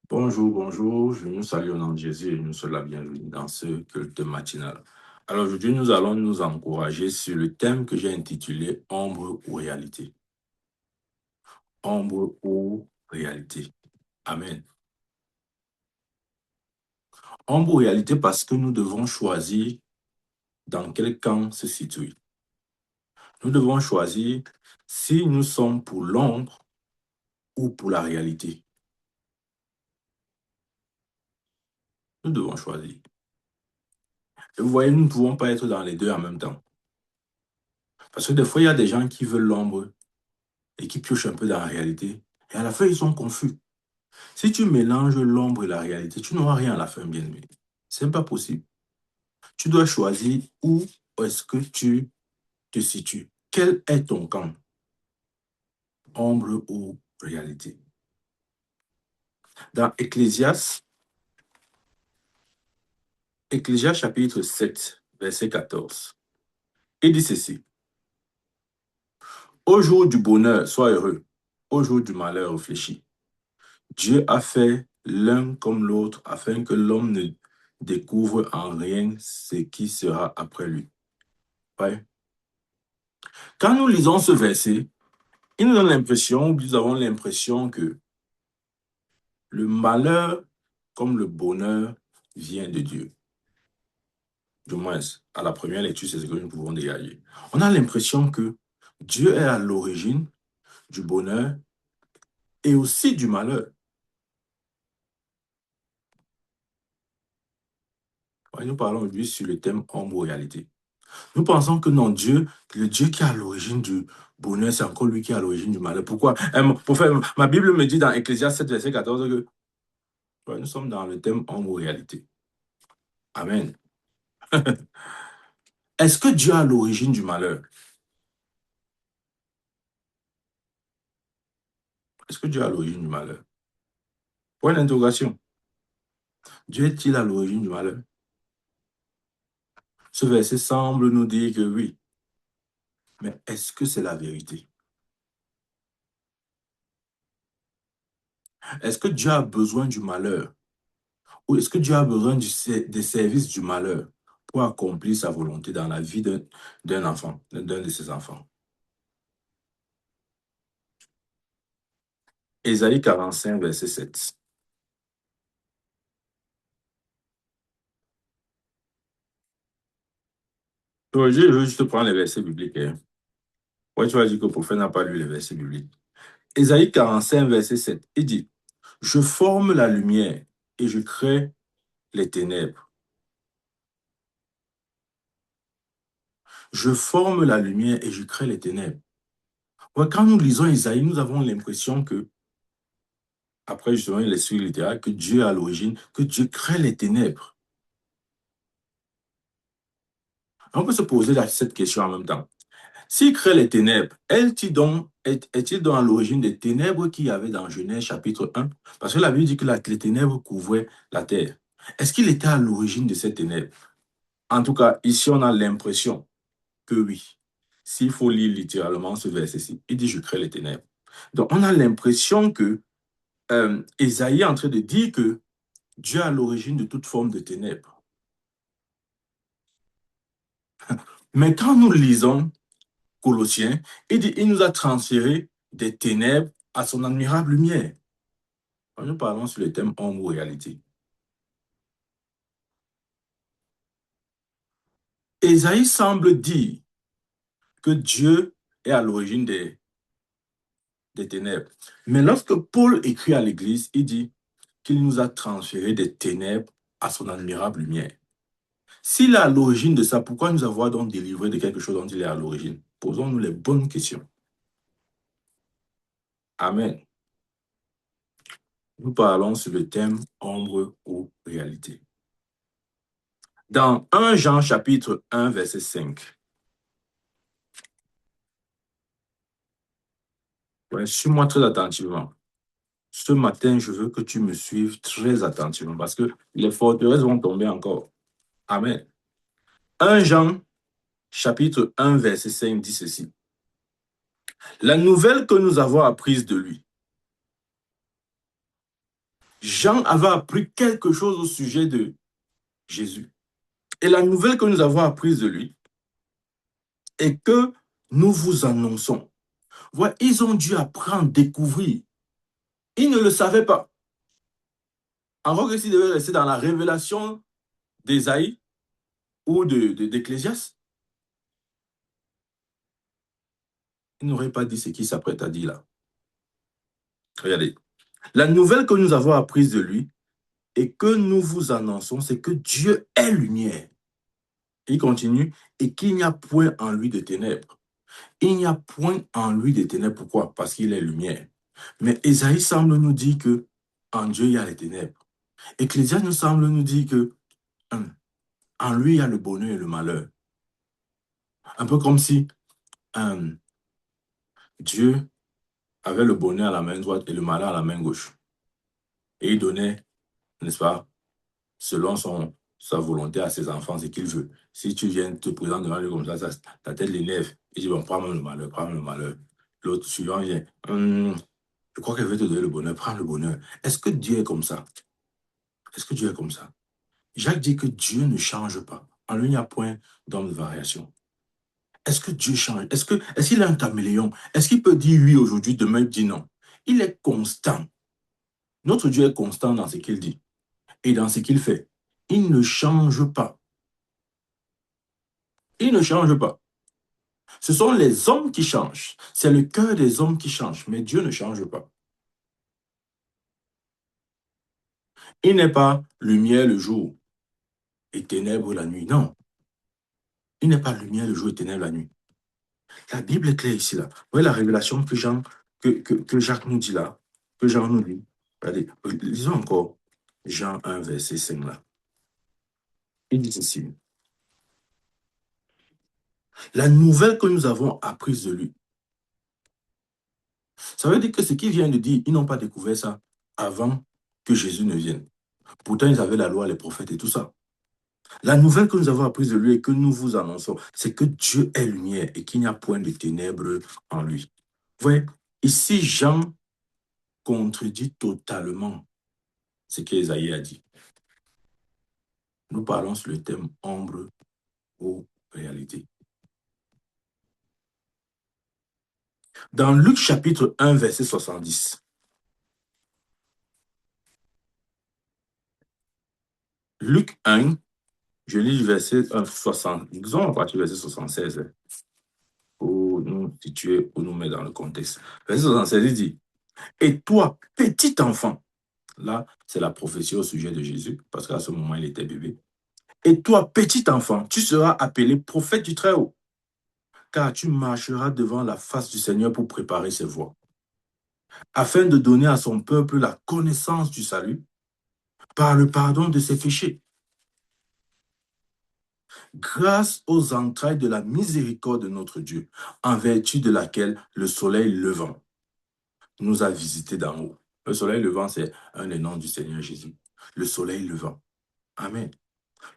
Bonjour, bonjour. Je nous salue au nom de Jésus et nous souhaite la bienvenue dans ce culte matinal. Alors aujourd'hui, nous allons nous encourager sur le thème que j'ai intitulé Ombre ou réalité. Ombre ou réalité. Amen. Ombre ou réalité parce que nous devons choisir dans quel camp se situer. Nous devons choisir si nous sommes pour l'ombre ou pour la réalité. Nous devons choisir. Et vous voyez, nous ne pouvons pas être dans les deux en même temps. Parce que des fois, il y a des gens qui veulent l'ombre et qui piochent un peu dans la réalité. Et à la fin, ils sont confus. Si tu mélanges l'ombre et la réalité, tu n'auras rien à la fin, bien-aimé. Ce n'est pas possible. Tu dois choisir où est-ce que tu te situes. Quel est ton camp? Ombre ou réalité? Dans Ecclésias chapitre 7, verset 14, il dit ceci. Au jour du bonheur, sois heureux. Au jour du malheur, réfléchis. Dieu a fait l'un comme l'autre afin que l'homme ne découvre en rien ce qui sera après lui. Ouais. Quand nous lisons ce verset, il nous donne l'impression, nous avons l'impression que le malheur comme le bonheur vient de Dieu. Du moins, à la première lecture, c'est ce que nous pouvons dégager. On a l'impression que Dieu est à l'origine du bonheur et aussi du malheur. Ouais, nous parlons aujourd'hui sur le thème ombre-réalité. Nous pensons que non, Dieu, le Dieu qui est à l'origine du bonheur, c'est encore lui qui est à l'origine du malheur. Pourquoi? Pour faire, ma Bible me dit dans Ecclésias 7, verset 14 que ouais, nous sommes dans le thème ombre-réalité. Amen. Est-ce que Dieu est à l'origine du malheur? Est-ce que Dieu est à l'origine du malheur? Point d'interrogation. Dieu est-il à l'origine du malheur? Ce verset semble nous dire que oui. Mais est-ce que c'est la vérité? Est-ce que Dieu a besoin du malheur? Ou est-ce que Dieu a besoin des services du malheur pour accomplir sa volonté dans la vie d'un enfant, d'un de ses enfants? Ésaïe 45, verset 7. Donc, je veux juste prendre les versets bibliques. Hein. Ouais, tu vas dire que le prophète n'a pas lu les versets bibliques. Ésaïe 45, verset 7. Il dit, je forme la lumière et je crée les ténèbres. Je forme la lumière et je crée les ténèbres. Ouais, quand nous lisons Ésaïe, nous avons l'impression que, après justement l'esprit littéral, que Dieu est à l'origine, que Dieu crée les ténèbres. On peut se poser cette question en même temps. S'il crée les ténèbres, est-il donc à l'origine des ténèbres qu'il y avait dans Genèse chapitre 1? Parce que la Bible dit que les ténèbres couvraient la terre. Est-ce qu'il était à l'origine de ces ténèbres? En tout cas, ici, on a l'impression que oui. S'il faut lire littéralement ce verset-ci, il dit, je crée les ténèbres. Donc, on a l'impression que Ésaïe est en train de dire que Dieu est à l'origine de toute forme de ténèbres. Mais quand nous lisons Colossiens, il dit, il nous a transféré des ténèbres à son admirable lumière. Nous parlons sur le thème ombre ou réalité. Ésaïe semble dire que Dieu est à l'origine des ténèbres. Mais lorsque Paul écrit à l'Église, il dit qu'il nous a transféré des ténèbres à son admirable lumière. S'il est à l'origine de ça, pourquoi nous avoir donc délivré de quelque chose dont il est à l'origine? Posons-nous les bonnes questions. Amen. Nous parlons sur le thème ombre ou réalité. Dans 1 Jean chapitre 1, verset 5. Ouais, suis-moi très attentivement. Ce matin, je veux que tu me suives très attentivement parce que les forteresses vont tomber encore. Amen. 1 Jean chapitre 1, verset 5 dit ceci. La nouvelle que nous avons apprise de lui, Jean avait appris quelque chose au sujet de Jésus. Et la nouvelle que nous avons apprise de lui est que nous vous annonçons. Voilà, ils ont dû apprendre, découvrir. Ils ne le savaient pas. Encore que s'ils devaient rester dans la révélation d'Ésaïe ou d'Ecclésiaste, ils n'auraient pas dit ce qu'il s'apprête à dire là. Regardez. La nouvelle que nous avons apprise de lui et que nous vous annonçons, c'est que Dieu est lumière. Il continue, et qu'il n'y a point en lui de ténèbres. Il n'y a point en lui de ténèbres. Pourquoi? Parce qu'il est lumière. Mais Ésaïe semble nous dire que en Dieu, il y a les ténèbres. Ecclésiaste nous semble nous dire que en lui, il y a le bonheur et le malheur. Un peu comme si Dieu avait le bonheur à la main droite et le malheur à la main gauche. Et il donnait, n'est-ce pas, selon sa volonté à ses enfants, ce qu'il veut. Si tu viens te présenter devant lui comme ça, ta tête l'énerve. Il dit, bon, prends-moi le malheur, prends le malheur. L'autre suivant vient, je crois qu'elle veut te donner le bonheur, prends le bonheur. Est-ce que Dieu est comme ça? Est-ce que Dieu est comme ça? Jacques dit que Dieu ne change pas. En lui, il n'y a point d'homme de variation. Est-ce que Dieu change? Est-ce qu'il est un caméléon? Est-ce qu'il peut dire oui aujourd'hui, demain il dit non? Il est constant. Notre Dieu est constant dans ce qu'il dit et dans ce qu'il fait. Il ne change pas. Il ne change pas. Ce sont les hommes qui changent. C'est le cœur des hommes qui change, mais Dieu ne change pas. Il n'est pas lumière le jour et ténèbres la nuit. Non. Il n'est pas lumière le jour et ténèbres la nuit. La Bible est claire ici, là. Vous voyez la révélation que Jacques nous dit là, que Jean nous dit. Regardez, lisons encore Jean 1, verset 5 là. Il dit ceci. La nouvelle que nous avons apprise de lui. Ça veut dire que ce qu'il vient de dire, ils n'ont pas découvert ça avant que Jésus ne vienne. Pourtant, ils avaient la loi, les prophètes et tout ça. La nouvelle que nous avons apprise de lui et que nous vous annonçons, c'est que Dieu est lumière et qu'il n'y a point de ténèbres en lui. Vous voyez, ici, Jean contredit totalement ce qu'Ésaïe a dit. Nous parlons sur le thème ombre ou réalité. Dans Luc chapitre 1, verset 70, Luc 1, je lis le verset 60, disons à partir du verset 76, pour nous situer, pour nous mettre dans le contexte. Verset 76, il dit, et toi, petit enfant, là, c'est la prophétie au sujet de Jésus, parce qu'à ce moment, il était bébé. Et toi, petit enfant, tu seras appelé prophète du Très-Haut, car tu marcheras devant la face du Seigneur pour préparer ses voies, afin de donner à son peuple la connaissance du salut par le pardon de ses péchés, grâce aux entrailles de la miséricorde de notre Dieu, en vertu de laquelle le soleil levant nous a visités d'en haut. Le soleil levant, c'est un des noms du Seigneur Jésus. Le soleil levant. Amen.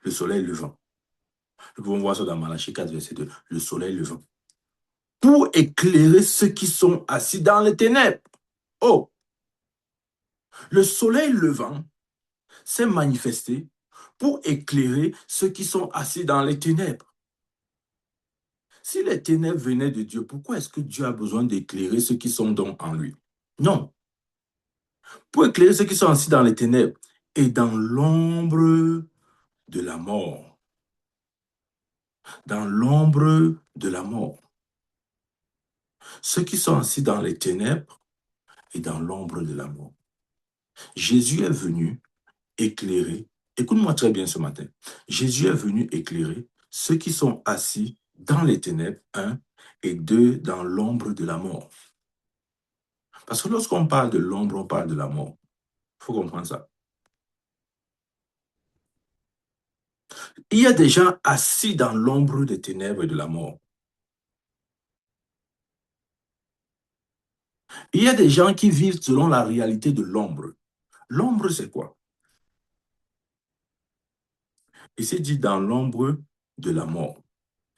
Le soleil levant. Nous pouvons voir ça dans Malachie 4, verset 2. Le soleil levant. Pour éclairer ceux qui sont assis dans les ténèbres. Oh! Le soleil levant s'est manifesté pour éclairer ceux qui sont assis dans les ténèbres. Si les ténèbres venaient de Dieu, pourquoi est-ce que Dieu a besoin d'éclairer ceux qui sont donc en lui? Non. Pour éclairer ceux qui sont assis dans les ténèbres et dans l'ombre de la mort. Dans l'ombre de la mort. Ceux qui sont assis dans les ténèbres et dans l'ombre de la mort. Jésus est venu éclairer, écoute-moi très bien ce matin, Jésus est venu éclairer ceux qui sont assis dans les ténèbres, un, et deux, dans l'ombre de la mort. Parce que lorsqu'on parle de l'ombre, on parle de la mort. Il faut comprendre ça. Il y a des gens assis dans l'ombre des ténèbres et de la mort. Il y a des gens qui vivent selon la réalité de l'ombre. L'ombre, c'est quoi? Il s'est dit dans l'ombre de la mort.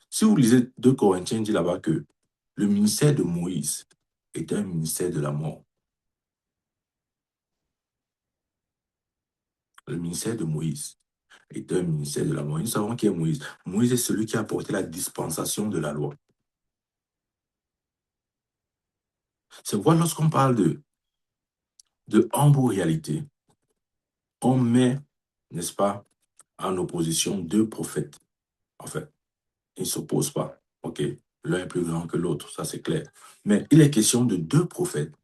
Si vous lisez 2 Corinthiens, il dit là-bas que le ministère de Moïse était un ministère de la mort. Le ministère de Moïse est un ministère de la loi. Nous savons qui est Moïse. Moïse est celui qui a apporté la dispensation de la loi. C'est pourquoi lorsqu'on parle de humble réalité, on met, n'est-ce pas, en opposition deux prophètes. En fait, ils ne s'opposent pas. OK? L'un est plus grand que l'autre, ça c'est clair. Mais il est question de deux prophètes.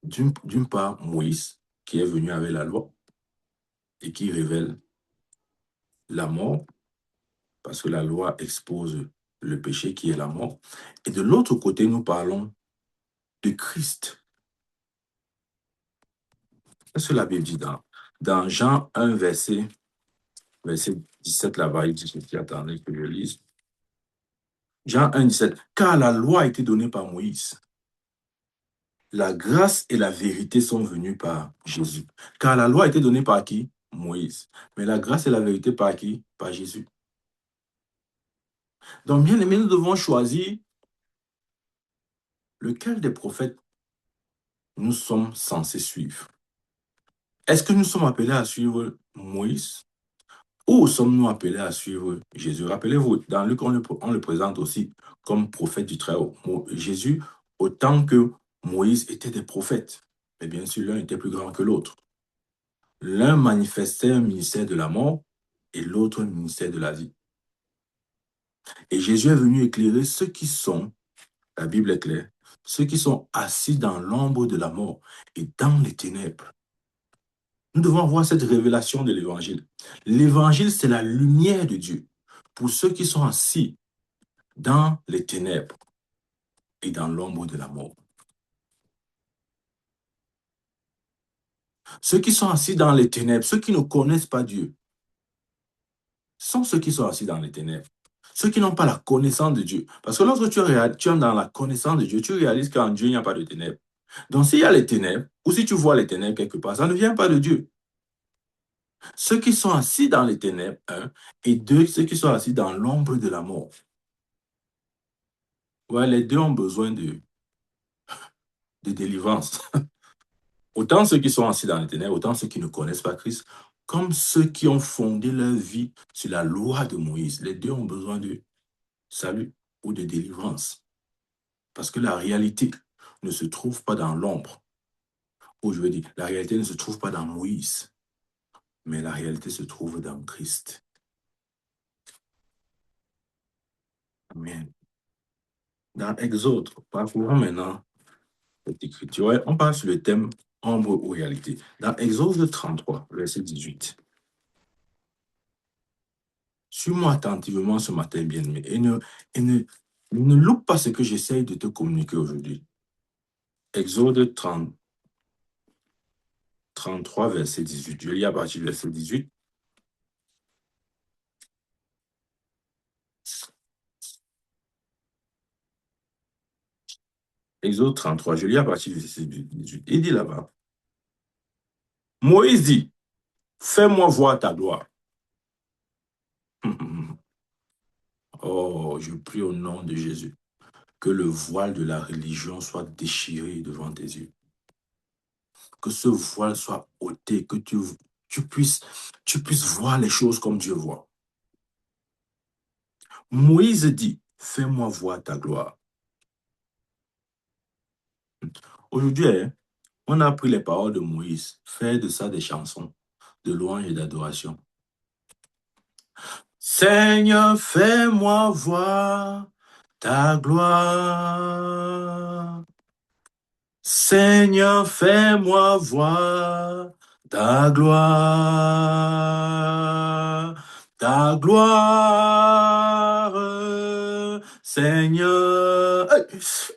D'une part, Moïse, qui est venu avec la loi et qui révèle la mort, parce que la loi expose le péché qui est la mort. Et de l'autre côté, nous parlons de Christ. Qu'est-ce que la Bible dit dans Jean 1, verset 17 là-bas, il dit ceci, attendez que je lise. Jean 1, 17. Car la loi a été donnée par Moïse. La grâce et la vérité sont venues par Jésus. Car la loi a été donnée par qui? Moïse. Mais la grâce et la vérité par qui? Par Jésus. Donc, bien aimé, nous devons choisir lequel des prophètes nous sommes censés suivre. Est-ce que nous sommes appelés à suivre Moïse ou sommes-nous appelés à suivre Jésus? Rappelez-vous, dans Luc, on le présente aussi comme prophète du Très-Haut. Jésus, autant que Moïse était des prophètes. Mais bien sûr, l'un était plus grand que l'autre. L'un manifestait un ministère de la mort et l'autre un ministère de la vie. Et Jésus est venu éclairer ceux qui sont, la Bible est claire, ceux qui sont assis dans l'ombre de la mort et dans les ténèbres. Nous devons avoir cette révélation de l'Évangile. L'Évangile, c'est la lumière de Dieu pour ceux qui sont assis dans les ténèbres et dans l'ombre de la mort. Ceux qui sont assis dans les ténèbres, ceux qui ne connaissent pas Dieu, sont ceux qui sont assis dans les ténèbres. Ceux qui n'ont pas la connaissance de Dieu. Parce que lorsque tu es dans la connaissance de Dieu, tu réalises qu'en Dieu, il n'y a pas de ténèbres. Donc, s'il y a les ténèbres, ou si tu vois les ténèbres quelque part, ça ne vient pas de Dieu. Ceux qui sont assis dans les ténèbres, un, et deux, ceux qui sont assis dans l'ombre de la mort. Ouais, les deux ont besoin de délivrance. Autant ceux qui sont assis dans les ténèbres, autant ceux qui ne connaissent pas Christ, comme ceux qui ont fondé leur vie sur la loi de Moïse. Les deux ont besoin de salut ou de délivrance. Parce que la réalité ne se trouve pas dans l'ombre. Ou je veux dire, la réalité ne se trouve pas dans Moïse, mais la réalité se trouve dans Christ. Amen. Dans Exode, parcourons maintenant cette écriture. On parle sur le thème ombre ou réalité. Dans Exode 33, verset 18. Suis-moi attentivement ce matin, bien-aimé, ne loupe pas ce que j'essaye de te communiquer aujourd'hui. Exode 33, verset 18. Je lis à partir du verset 18. Exode 33, je lis à partir du verset 18. Il dit là-bas, Moïse dit, fais-moi voir ta gloire. Oh, je prie au nom de Jésus que le voile de la religion soit déchiré devant tes yeux. Que ce voile soit ôté, que tu puisses voir les choses comme Dieu voit. Moïse dit, fais-moi voir ta gloire. Aujourd'hui, on a pris les paroles de Moïse, fait de ça des chansons de louange et d'adoration. Seigneur, fais-moi voir ta gloire. Seigneur, fais-moi voir ta gloire. Ta gloire, Seigneur.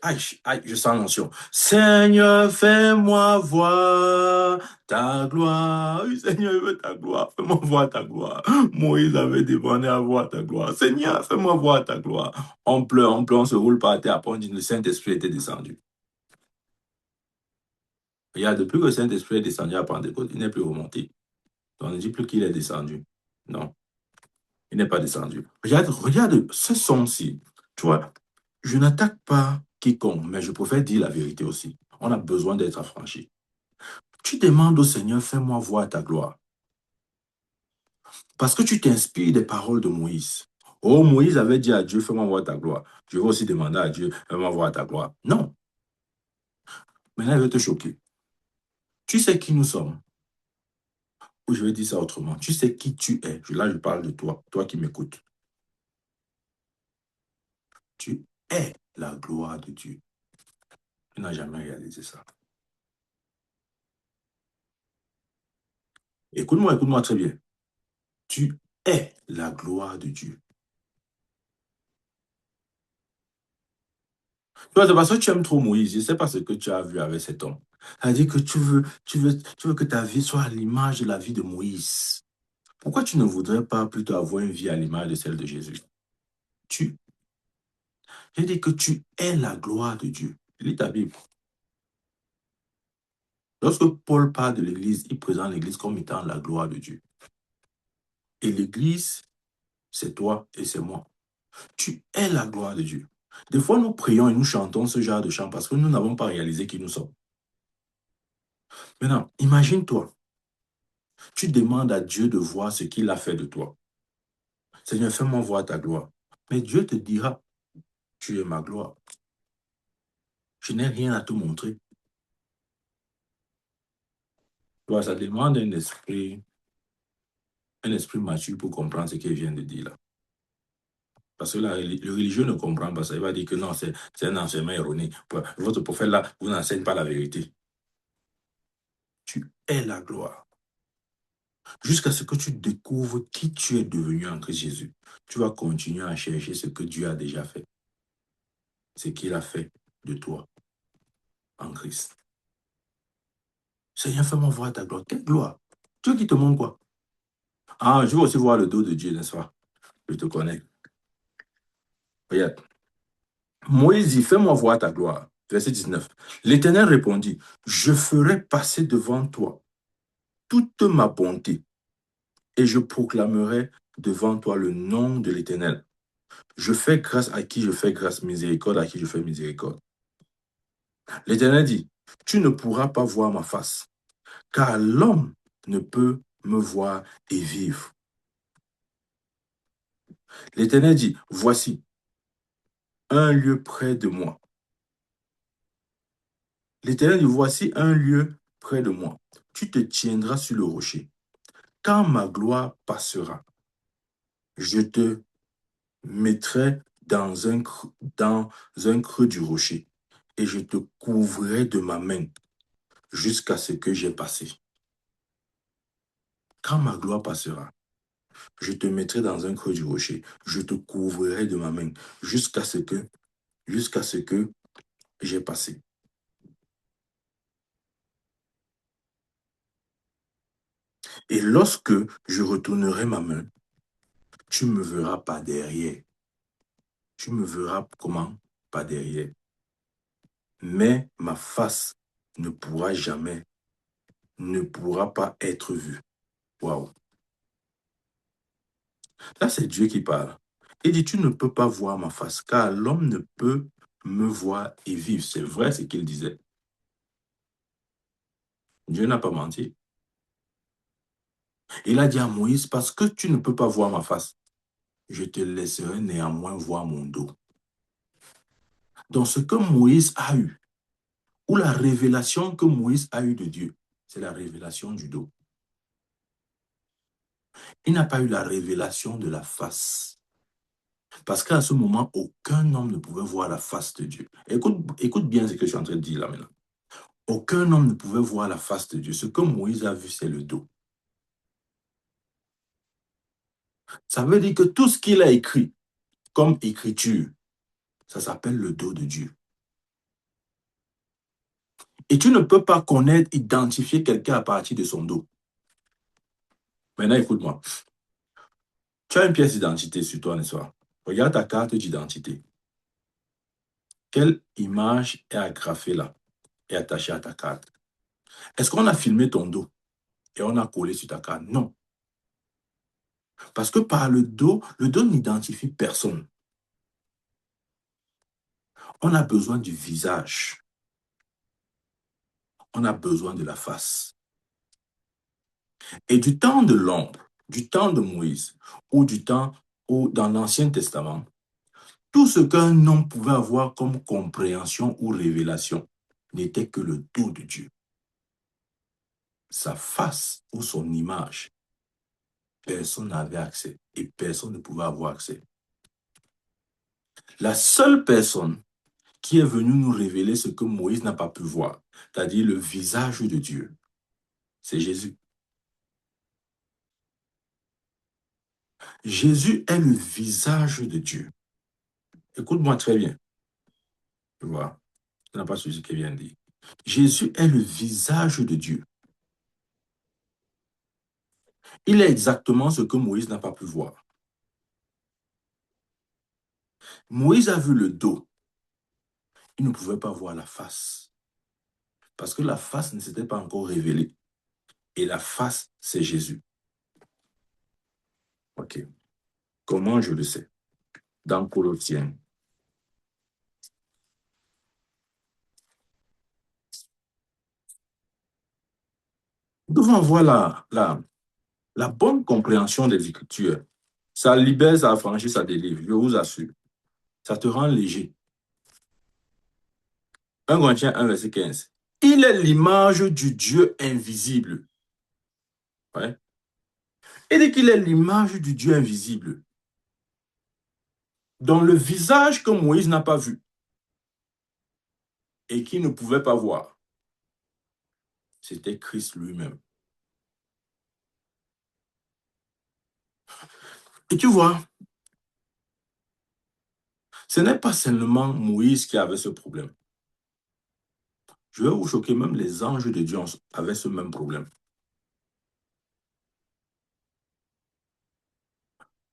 Aïe, aïe, je sens l'onction. Seigneur, fais-moi voir ta gloire. Oui, Seigneur, je veux ta gloire. Fais-moi voir ta gloire. Moïse avait demandé à voir ta gloire. Seigneur, fais-moi voir ta gloire. On pleure, on se roule par terre. Après, on dit que le Saint-Esprit était descendu. Regarde, depuis que le Saint-Esprit est descendu à Pentecôte, il n'est plus remonté. On ne dit plus qu'il est descendu. Non, il n'est pas descendu. Regarde ce son-ci. Tu vois, je n'attaque pas quiconque, mais je préfère dire la vérité aussi. On a besoin d'être affranchi. Tu demandes au Seigneur, fais-moi voir ta gloire. Parce que tu t'inspires des paroles de Moïse. Oh, Moïse avait dit à Dieu, fais-moi voir ta gloire. Je vais aussi demander à Dieu, fais-moi voir ta gloire. Non. Maintenant, je vais te choquer. Tu sais qui nous sommes. Ou je vais dire ça autrement. Tu sais qui tu es. Là, je parle de toi, toi qui m'écoutes. Tu es la gloire de Dieu. Tu n'as jamais réalisé ça. Écoute-moi, écoute-moi très bien. Tu es la gloire de Dieu. C'est parce que tu aimes trop Moïse. Je ne sais pas ce que tu as vu avec cet homme. Ça veut dire que tu veux que ta vie soit à l'image de la vie de Moïse. Pourquoi tu ne voudrais pas plutôt avoir une vie à l'image de celle de Jésus? Tu, je dis que tu es la gloire de Dieu. Lis ta Bible. Lorsque Paul parle de l'Église, il présente l'Église comme étant la gloire de Dieu. Et l'Église, c'est toi et c'est moi. Tu es la gloire de Dieu. Des fois, nous prions et nous chantons ce genre de chant parce que nous n'avons pas réalisé qui nous sommes. Maintenant, imagine-toi, tu demandes à Dieu de voir ce qu'il a fait de toi. Seigneur, fais-moi voir ta gloire. Mais Dieu te dira, tu es ma gloire. Je n'ai rien à te montrer. Toi, ça demande un esprit mature pour comprendre ce qu'il vient de dire là. Parce que le religieux ne comprend pas ça. Il va dire que non, c'est un enseignement erroné. Votre prophète là, vous n'enseigne pas la vérité. Tu es la gloire. Jusqu'à ce que tu découvres qui tu es devenu en Christ Jésus. Tu vas continuer à chercher ce que Dieu a déjà fait. Ce qu'il a fait de toi en Christ. Seigneur, fais-moi voir ta gloire. Quelle gloire? Dieu qui te montre quoi? Ah, je veux aussi voir le dos de Dieu, n'est-ce pas? Je te connais. Regarde. Moïse dit, fais-moi voir ta gloire. Verset 19. L'Éternel répondit, je ferai passer devant toi toute ma bonté et je proclamerai devant toi le nom de l'Éternel. Je fais grâce à qui je fais grâce, miséricorde à qui je fais miséricorde. L'Éternel dit, tu ne pourras pas voir ma face, car l'homme ne peut me voir et vivre. L'Éternel dit, voici un lieu près de moi. L'Éternel dit, voici un lieu près de moi. Tu te tiendras sur le rocher. Quand ma gloire passera, je te mettrai dans un creux du rocher et je te couvrirai de ma main jusqu'à ce que j'ai passé. Quand ma gloire passera, je te mettrai dans un creux du rocher, je te couvrirai de ma main jusqu'à ce que j'ai passé. Et lorsque je retournerai ma main, tu me verras pas derrière. Tu me verras comment? Pas derrière. Mais ma face ne pourra pas être vue. Waouh. Là, c'est Dieu qui parle. Il dit, tu ne peux pas voir ma face, car l'homme ne peut me voir et vivre. C'est vrai ce qu'il disait. Dieu n'a pas menti. Il a dit à Moïse, parce que tu ne peux pas voir ma face, je te laisserai néanmoins voir mon dos. Donc, ce que Moïse a eu, ou la révélation que Moïse a eue de Dieu, c'est la révélation du dos. Il n'a pas eu la révélation de la face. Parce qu'à ce moment, aucun homme ne pouvait voir la face de Dieu. Écoute bien ce que je suis en train de dire là maintenant. Aucun homme ne pouvait voir la face de Dieu. Ce que Moïse a vu, c'est le dos. Ça veut dire que tout ce qu'il a écrit comme écriture, ça s'appelle le dos de Dieu. Et tu ne peux pas connaître, identifier quelqu'un à partir de son dos. Maintenant, écoute-moi. Tu as une pièce d'identité sur toi, n'est-ce pas? Regarde ta carte d'identité. Quelle image est agrafée là et attachée à ta carte? Est-ce qu'on a filmé ton dos et on a collé sur ta carte? Non. Parce que par le dos n'identifie personne. On a besoin du visage. On a besoin de la face. Et du temps de l'ombre, du temps de Moïse, ou du temps où dans l'Ancien Testament, tout ce qu'un homme pouvait avoir comme compréhension ou révélation n'était que le dos de Dieu. Sa face ou son image, personne n'avait accès et personne ne pouvait avoir accès. La seule personne qui est venue nous révéler ce que Moïse n'a pas pu voir, c'est-à-dire le visage de Dieu, c'est Jésus. Jésus est le visage de Dieu. Écoute-moi très bien, tu vois, tu n'as pas suivi ce qu'il vient de dire. Jésus est le visage de Dieu. Il est exactement ce que Moïse n'a pas pu voir. Moïse a vu le dos. Il ne pouvait pas voir la face. Parce que la face ne s'était pas encore révélée. Et la face, c'est Jésus. OK. Comment je le sais? Dans Colossiens. Nous devons avoir la bonne compréhension des Écritures. Ça libère, ça affranchit, ça délivre. Je vous assure. Ça te rend léger. 1 Corinthiens 1, verset 15. Il est l'image du Dieu invisible. Ouais. Il dit qu'il est l'image du Dieu invisible. Dans le visage que Moïse n'a pas vu et qu'il ne pouvait pas voir, c'était Christ lui-même. Et tu vois, ce n'est pas seulement Moïse qui avait ce problème. Je vais vous choquer, même les anges de Dieu avaient ce même problème.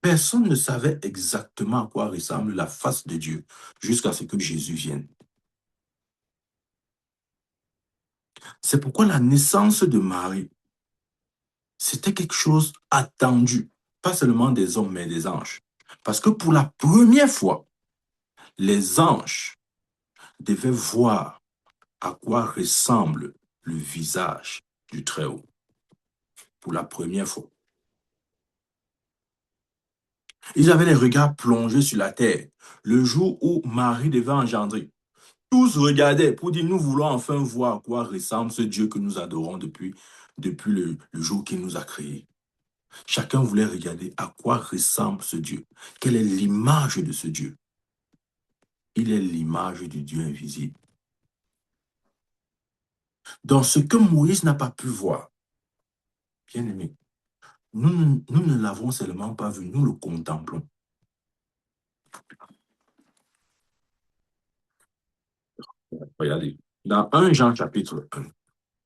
Personne ne savait exactement à quoi ressemble la face de Dieu jusqu'à ce que Jésus vienne. C'est pourquoi la naissance de Marie, c'était quelque chose attendu, pas seulement des hommes, mais des anges. Parce que pour la première fois, les anges devaient voir à quoi ressemble le visage du Très-Haut. Pour la première fois. Ils avaient les regards plongés sur la terre le jour où Marie devait engendrer. Tous regardaient pour dire, nous voulons enfin voir à quoi ressemble ce Dieu que nous adorons depuis le jour qu'il nous a créés. Chacun voulait regarder à quoi ressemble ce Dieu. Quelle est l'image de ce Dieu? Il est l'image du Dieu invisible. Dans ce que Moïse n'a pas pu voir, bien aimé, nous ne l'avons seulement pas vu, nous le contemplons. Regardez, dans 1 Jean chapitre 1,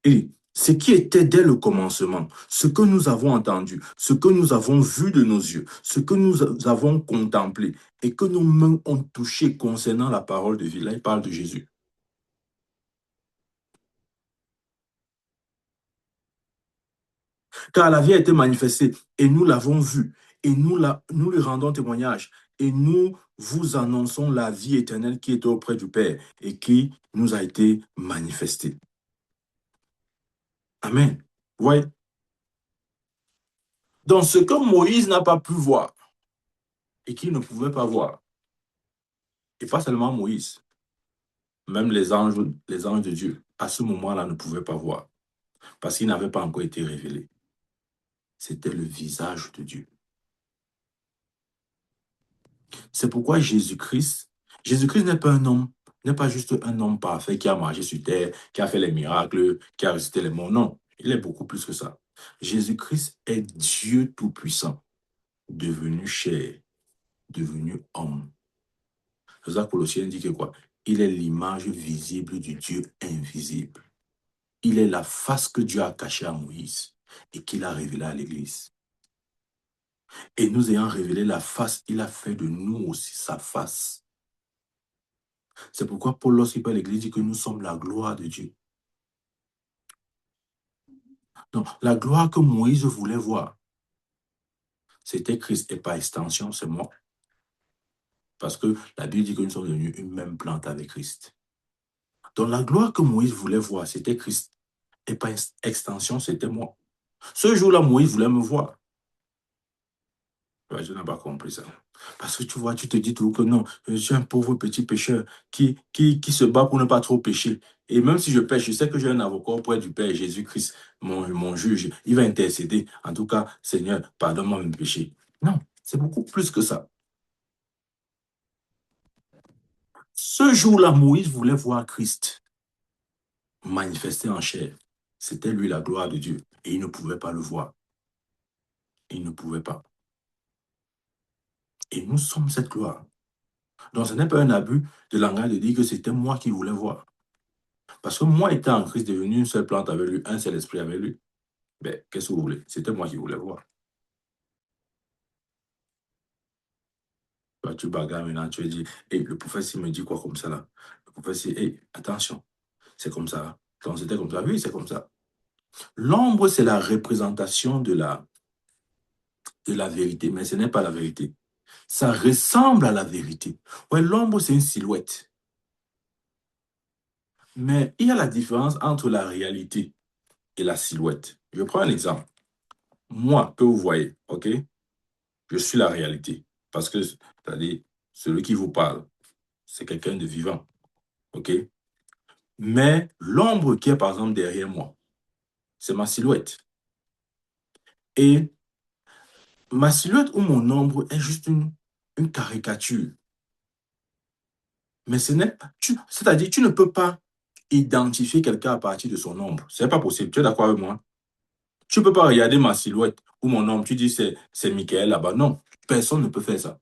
et ce qui était dès le commencement, ce que nous avons entendu, ce que nous avons vu de nos yeux, ce que nous avons contemplé et que nos mains ont touché concernant la parole de vie. Là, il parle de Jésus. Car la vie a été manifestée et nous l'avons vue et nous lui rendons témoignage et nous vous annonçons la vie éternelle qui est auprès du Père et qui nous a été manifestée. Amen. Vous voyez? Dans ce que Moïse n'a pas pu voir et qu'il ne pouvait pas voir, et pas seulement Moïse, même les anges de Dieu, à ce moment-là, ne pouvaient pas voir parce qu'ils n'avaient pas encore été révélés. C'était le visage de Dieu. C'est pourquoi Jésus-Christ n'est pas un homme, n'est pas juste un homme parfait qui a marché sur terre, qui a fait les miracles, qui a récité les mots. Non, il est beaucoup plus que ça. Jésus-Christ est Dieu tout-puissant, devenu chair, devenu homme. C'est ça que Colossiens dit que quoi? Il est l'image visible du Dieu invisible. Il est la face que Dieu a cachée à Moïse et qu'il a révélée à l'Église. Et nous ayant révélé la face, il a fait de nous aussi sa face. C'est pourquoi Paul, lorsqu'il parle à l'Église, dit que nous sommes la gloire de Dieu. Donc, la gloire que Moïse voulait voir, c'était Christ et par extension, c'est moi. Parce que la Bible dit que nous sommes devenus une même plante avec Christ. Donc, la gloire que Moïse voulait voir, c'était Christ. Et par extension, c'était moi. Ce jour-là, Moïse voulait me voir. Ouais, je n'ai pas compris ça. Parce que tu vois, tu te dis toujours que non, je suis un pauvre petit pécheur qui se bat pour ne pas trop pécher. Et même si je pêche, je sais que j'ai un avocat auprès du Père Jésus-Christ, mon juge. Il va intercéder. En tout cas, Seigneur, pardonne-moi mes péchés. Non, c'est beaucoup plus que ça. Ce jour-là, Moïse voulait voir Christ manifesté en chair. C'était lui la gloire de Dieu. Et il ne pouvait pas le voir. Il ne pouvait pas. Et nous sommes cette gloire. Donc, ce n'est pas un abus de langage de dire que c'était moi qui voulais voir. Parce que moi, étant en Christ, devenu une seule plante avec lui, un seul esprit avec lui, ben, qu'est-ce que vous voulez? C'était moi qui voulais voir. Tu bagarres maintenant, tu dis, hey, le prophète, il me dit quoi comme ça là? Le prophète, il dit, hey, attention, c'est comme ça. Donc, c'était comme ça. Oui, c'est comme ça. L'ombre, c'est la représentation de la vérité, mais ce n'est pas la vérité. Ça ressemble à la vérité. Ouais, l'ombre, c'est une silhouette. Mais il y a la différence entre la réalité et la silhouette. Je prends un exemple. Moi, que vous voyez, OK? Je suis la réalité. Parce que, c'est-à-dire, celui qui vous parle, c'est quelqu'un de vivant. OK? Mais l'ombre qui est, par exemple, derrière moi, c'est ma silhouette. Et ma silhouette ou mon ombre est juste une caricature. Mais ce n'est pas, c'est-à-dire, tu ne peux pas identifier quelqu'un à partir de son ombre. Ce n'est pas possible. Tu es d'accord avec moi? Tu ne peux pas regarder ma silhouette ou mon ombre. Tu dis c'est Michael là-bas. Non, personne ne peut faire ça.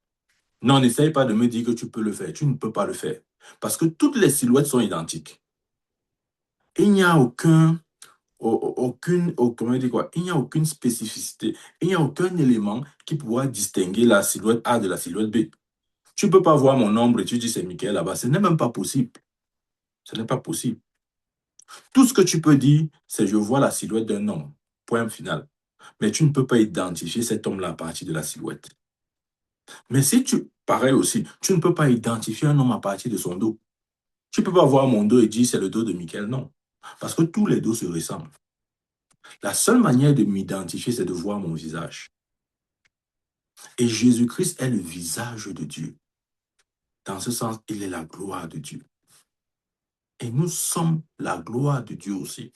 Non, n'essaye pas de me dire que tu peux le faire. Tu ne peux pas le faire. Parce que toutes les silhouettes sont identiques. Il n'y a comment dire quoi? Il n'y a aucune spécificité. Il n'y a aucun élément qui pourra distinguer la silhouette A de la silhouette B. Tu ne peux pas voir mon ombre et tu dis c'est Michael là-bas. Ce n'est même pas possible. Ce n'est pas possible. Tout ce que tu peux dire, c'est je vois la silhouette d'un homme. Point final. Mais tu ne peux pas identifier cet homme-là à partir de la silhouette. Mais si tu, pareil aussi, tu ne peux pas identifier un homme à partir de son dos. Tu ne peux pas voir mon dos et dire c'est le dos de Michael, non. Parce que tous les dos se ressemblent. La seule manière de m'identifier, c'est de voir mon visage. Et Jésus-Christ est le visage de Dieu. Dans ce sens, il est la gloire de Dieu. Et nous sommes la gloire de Dieu aussi.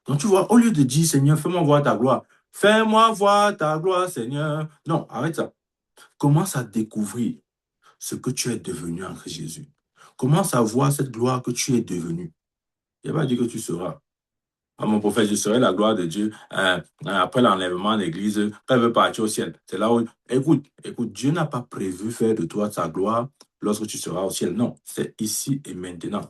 Donc tu vois, au lieu de dire, Seigneur, fais-moi voir ta gloire, fais-moi voir ta gloire, Seigneur. Non, arrête ça. Commence à découvrir ce que tu es devenu en Christ Jésus. Commence à voir cette gloire que tu es devenu. Il n'a pas dit que tu seras. Ah, mon prophète, je serai la gloire de Dieu après l'enlèvement de l'Église, quand elle veut partir au ciel. C'est là où, écoute, Dieu n'a pas prévu faire de toi sa gloire lorsque tu seras au ciel. Non, c'est ici et maintenant.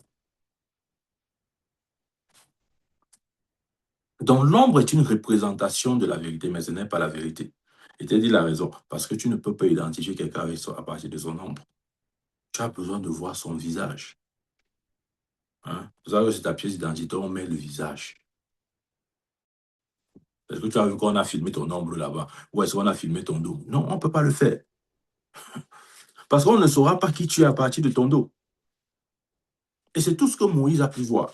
Donc l'ombre est une représentation de la vérité, mais ce n'est pas la vérité. Et tu as dit la raison, parce que tu ne peux pas identifier quelqu'un à partir de son ombre. Tu as besoin de voir son visage. Hein? Vous savez que c'est ta pièce d'identité, on met le visage. Est-ce que tu as vu qu'on a filmé ton ombre là-bas? Ou est-ce qu'on a filmé ton dos? Non, on ne peut pas le faire. Parce qu'on ne saura pas qui tu es à partir de ton dos. Et c'est tout ce que Moïse a pu voir.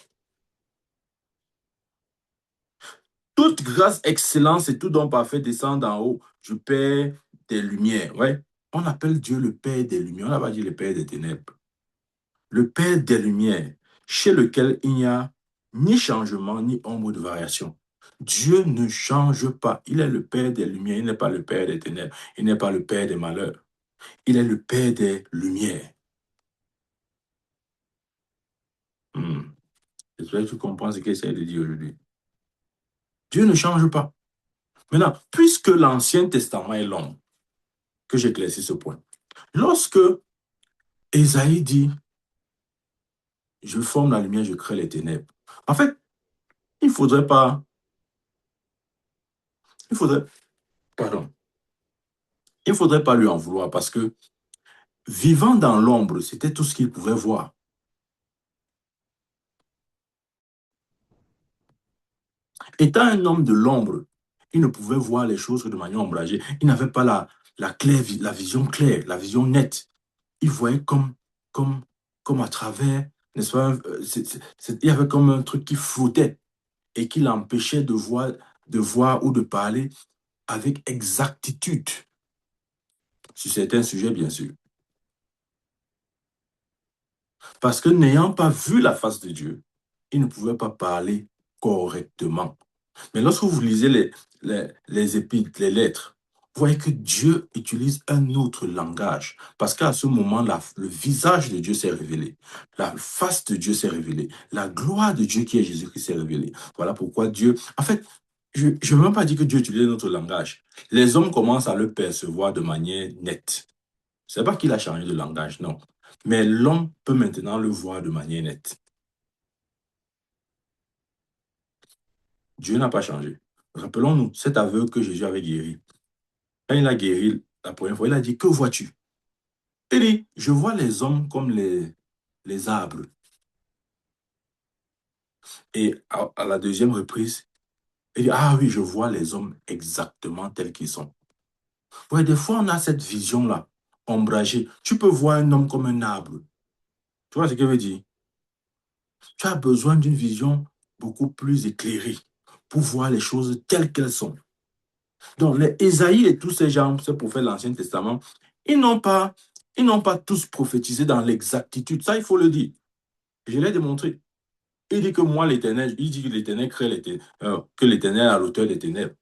Toute grâce, excellence et tout don parfait descend d'en haut du Père des Lumières. Ouais. On appelle Dieu le Père des Lumières. On n'a pas dit le Père des Ténèbres. Le Père des Lumières, chez lequel il n'y a ni changement, ni ombre de variation. Dieu ne change pas. Il est le Père des Lumières. Il n'est pas le Père des Ténèbres. Il n'est pas le Père des malheurs. Il est le Père des Lumières. Hmm. J'espère que tu comprends ce qu'il essaie de dire aujourd'hui. Dieu ne change pas. Maintenant, puisque l'Ancien Testament est long, que j'éclaircis ce point. Lorsque Ésaïe dit, je forme la lumière, je crée les ténèbres. En fait, il faudrait pas, il faudrait, pardon, il faudrait pas lui en vouloir parce que vivant dans l'ombre, c'était tout ce qu'il pouvait voir. Étant un homme de l'ombre, il ne pouvait voir les choses que de manière ombragée. Il n'avait pas la vision claire, la vision nette. Il voyait comme, comme à travers, n'est-ce pas? Il y avait comme un truc qui flottait et qui l'empêchait de voir de voir ou de parler avec exactitude sur certains sujets, bien sûr. Parce que n'ayant pas vu la face de Dieu, il ne pouvait pas parler correctement. Mais lorsque vous lisez les épîtres, les lettres, vous voyez que Dieu utilise un autre langage. Parce qu'à ce moment, le visage de Dieu s'est révélé. La face de Dieu s'est révélée. La gloire de Dieu qui est Jésus-Christ s'est révélée. Voilà pourquoi Dieu... En fait, je ne veux même pas dire que Dieu utilise notre langage. Les hommes commencent à le percevoir de manière nette. Ce n'est pas qu'il a changé de langage, non. Mais l'homme peut maintenant le voir de manière nette. Dieu n'a pas changé. Rappelons-nous cet aveugle que Jésus avait guéri. Quand il a guéri la première fois, il a dit, que vois-tu? Il dit, je vois les hommes comme les arbres. Et à la deuxième reprise, il dit, ah oui, je vois les hommes exactement tels qu'ils sont. Ouais, des fois, on a cette vision-là, ombragée. Tu peux voir un homme comme un arbre. Tu vois ce que je veux dire? Tu as besoin d'une vision beaucoup plus éclairée pour voir les choses telles qu'elles sont. Donc, les Ésaïe et tous ces gens, ces prophètes de l'Ancien Testament, ils n'ont pas, ils n'ont pas tous prophétisé dans l'exactitude. Ça, il faut le dire. Je l'ai démontré. Il dit que moi, l'Éternel, il dit que l'Éternel crée que l'Éternel est l'auteur des ténèbres.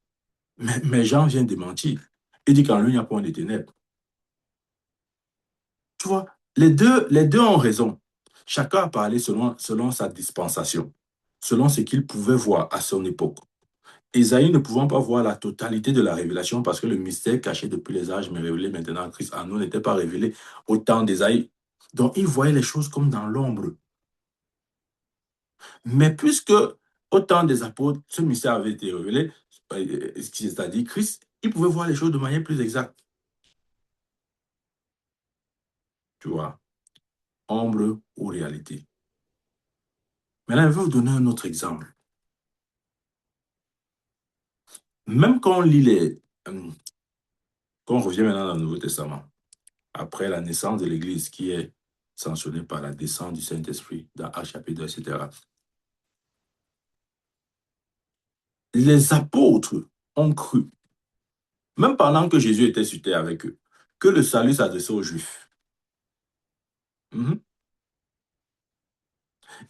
Mais Jean vient de mentir. Il dit qu'en lui, il n'y a pas un ténèbres. Tu vois, les deux ont raison. Chacun a parlé selon sa dispensation, selon ce qu'il pouvait voir à son époque. Ésaïe ne pouvant pas voir la totalité de la révélation parce que le mystère caché depuis les âges mais révélé maintenant en Christ en nous n'était pas révélé au temps d'Ésaïe. Donc, il voyait les choses comme dans l'ombre. Mais puisque au temps des apôtres, ce mystère avait été révélé, c'est-à-dire Christ, il pouvait voir les choses de manière plus exacte. Tu vois, ombre ou réalité. Maintenant, je vais vous donner un autre exemple. Même quand on lit quand on revient maintenant dans le Nouveau Testament, après la naissance de l'Église qui est sanctionnée par la descente du Saint-Esprit dans Actes chapitre 2, etc. Les apôtres ont cru, même pendant que Jésus était sur terre avec eux, que le salut s'adressait aux Juifs. Mhm.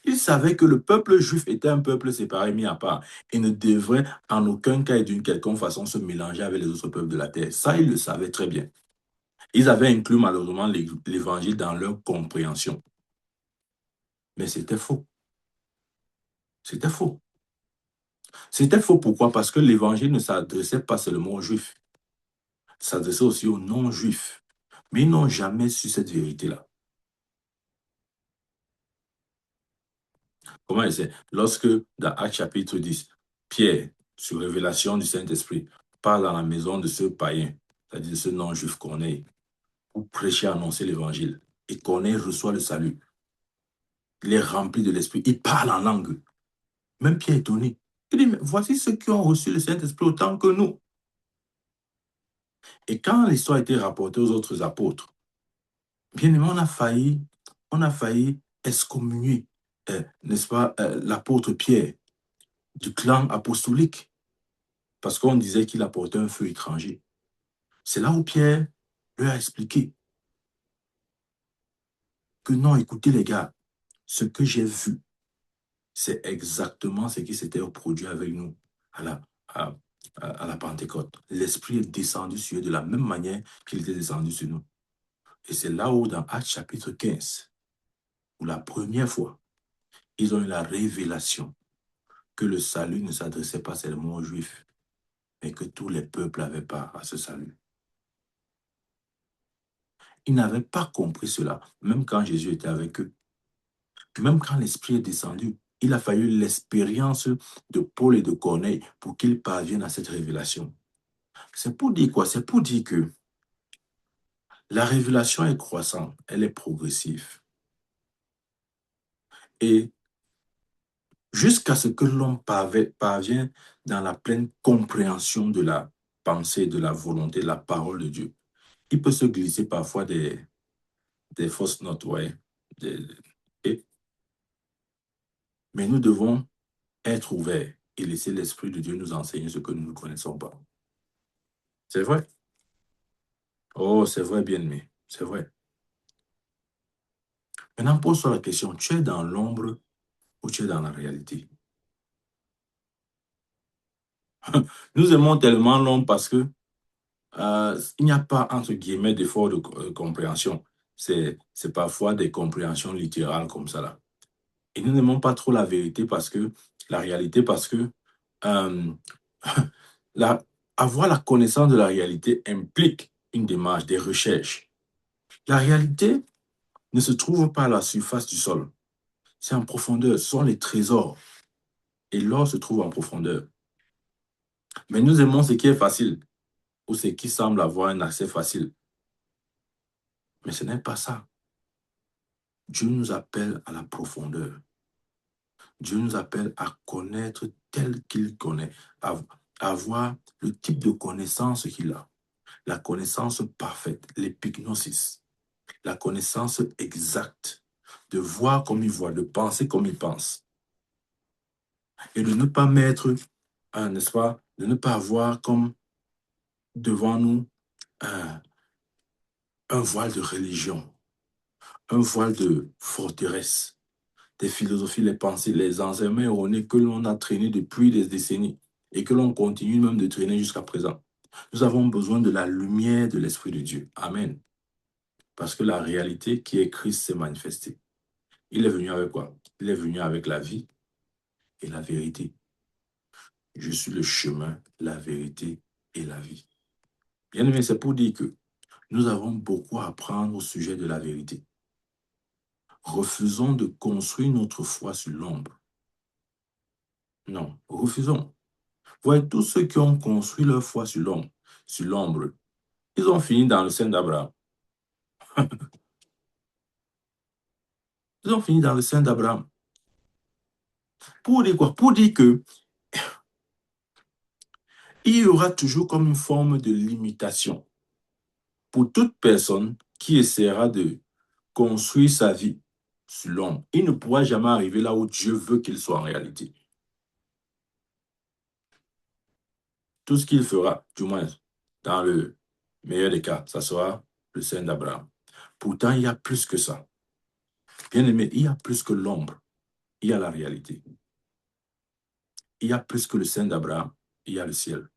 Ils savaient que le peuple juif était un peuple séparé, mis à part, et ne devrait en aucun cas et d'une quelconque façon se mélanger avec les autres peuples de la terre. Ça, ils le savaient très bien. Ils avaient inclus malheureusement l'évangile dans leur compréhension. Mais c'était faux. C'était faux. C'était faux pourquoi? Parce que l'évangile ne s'adressait pas seulement aux juifs, il s'adressait aussi aux non-juifs. Mais ils n'ont jamais su cette vérité-là. Comment c'est? Lorsque, dans Actes chapitre 10, Pierre, sur révélation du Saint-Esprit, parle dans la maison de ce païen, c'est-à-dire de ce non-juif qu'on est, pour prêcher, annoncer l'évangile, et qu'on reçoit le salut, il est rempli de l'Esprit, il parle en langue. Même Pierre est étonné. Il dit, mais voici ceux qui ont reçu le Saint-Esprit autant que nous. Et quand l'histoire a été rapportée aux autres apôtres, bien aimé, on a failli excommunier, n'est-ce pas, l'apôtre Pierre du clan apostolique, parce qu'on disait qu'il apportait un feu étranger. C'est là où Pierre leur a expliqué que non, écoutez les gars, ce que j'ai vu, c'est exactement ce qui s'était produit avec nous à la Pentecôte. L'Esprit est descendu sur eux de la même manière qu'il était descendu sur nous. Et c'est là où, dans Actes chapitre 15, où la première fois, ils ont eu la révélation que le salut ne s'adressait pas seulement aux Juifs, mais que tous les peuples avaient part à ce salut. Ils n'avaient pas compris cela, même quand Jésus était avec eux. Même quand l'Esprit est descendu, il a fallu l'expérience de Paul et de Corneille pour qu'ils parviennent à cette révélation. C'est pour dire quoi? C'est pour dire que la révélation est croissante, elle est progressive. Et jusqu'à ce que l'homme parvienne dans la pleine compréhension de la pensée, de la volonté, de la parole de Dieu. Il peut se glisser parfois des fausses notes, ouais. Des- et- mais nous devons être ouverts. et laisser l'Esprit de Dieu nous enseigner ce que nous ne connaissons pas. C'est vrai. Oh, c'est vrai, bien-aimé. C'est vrai. Maintenant, pose-toi la question, tu es dans l'ombre ou tu es dans la réalité? Nous aimons tellement l'ombre parce que il n'y a pas, entre guillemets, d'effort de compréhension. C'est parfois des compréhensions littérales comme ça, là. Et nous n'aimons pas trop la réalité parce que euh, la- avoir la connaissance de la réalité implique une démarche, des recherches. La réalité ne se trouve pas à la surface du sol. C'est en profondeur. Ce sont les trésors. Et l'or se trouve en profondeur. Mais nous aimons ce qui est facile ou ce qui semble avoir un accès facile. Mais ce n'est pas ça. Dieu nous appelle à la profondeur. Dieu nous appelle à connaître tel qu'il connaît, à avoir le type de connaissance qu'il a, la connaissance parfaite, l'épignosis, la connaissance exacte, de voir comme il voit, de penser comme il pense, et de ne pas mettre, n'est-ce pas, de ne pas avoir comme devant nous un voile de religion, un voile de forteresse, des philosophies, les pensées, les enseignements erronés que l'on a traînés depuis des décennies et que l'on continue même de traîner jusqu'à présent. Nous avons besoin de la lumière de l'Esprit de Dieu. Amen. Parce que la réalité qui est Christ s'est manifestée. Il est venu avec quoi? Il est venu avec la vie et la vérité. Je suis le chemin, la vérité et la vie. Bien aimé, c'est pour dire que nous avons beaucoup à apprendre au sujet de la vérité. Refusons de construire notre foi sur l'ombre. Non, refusons. Voyez, tous ceux qui ont construit leur foi sur l'ombre, ils ont fini dans le sein d'Abraham. Ils ont fini dans le sein d'Abraham. Pour dire quoi? Pour dire que il y aura toujours comme une forme de limitation pour toute personne qui essaiera de construire sa vie sur l'ombre. Il ne pourra jamais arriver là où Dieu veut qu'il soit en réalité. Tout ce qu'il fera, du moins dans le meilleur des cas, ça sera le sein d'Abraham. Pourtant, il y a plus que ça. Bien aimé, il y a plus que l'ombre. Il y a la réalité. Il y a plus que le sein d'Abraham. Il y a le ciel.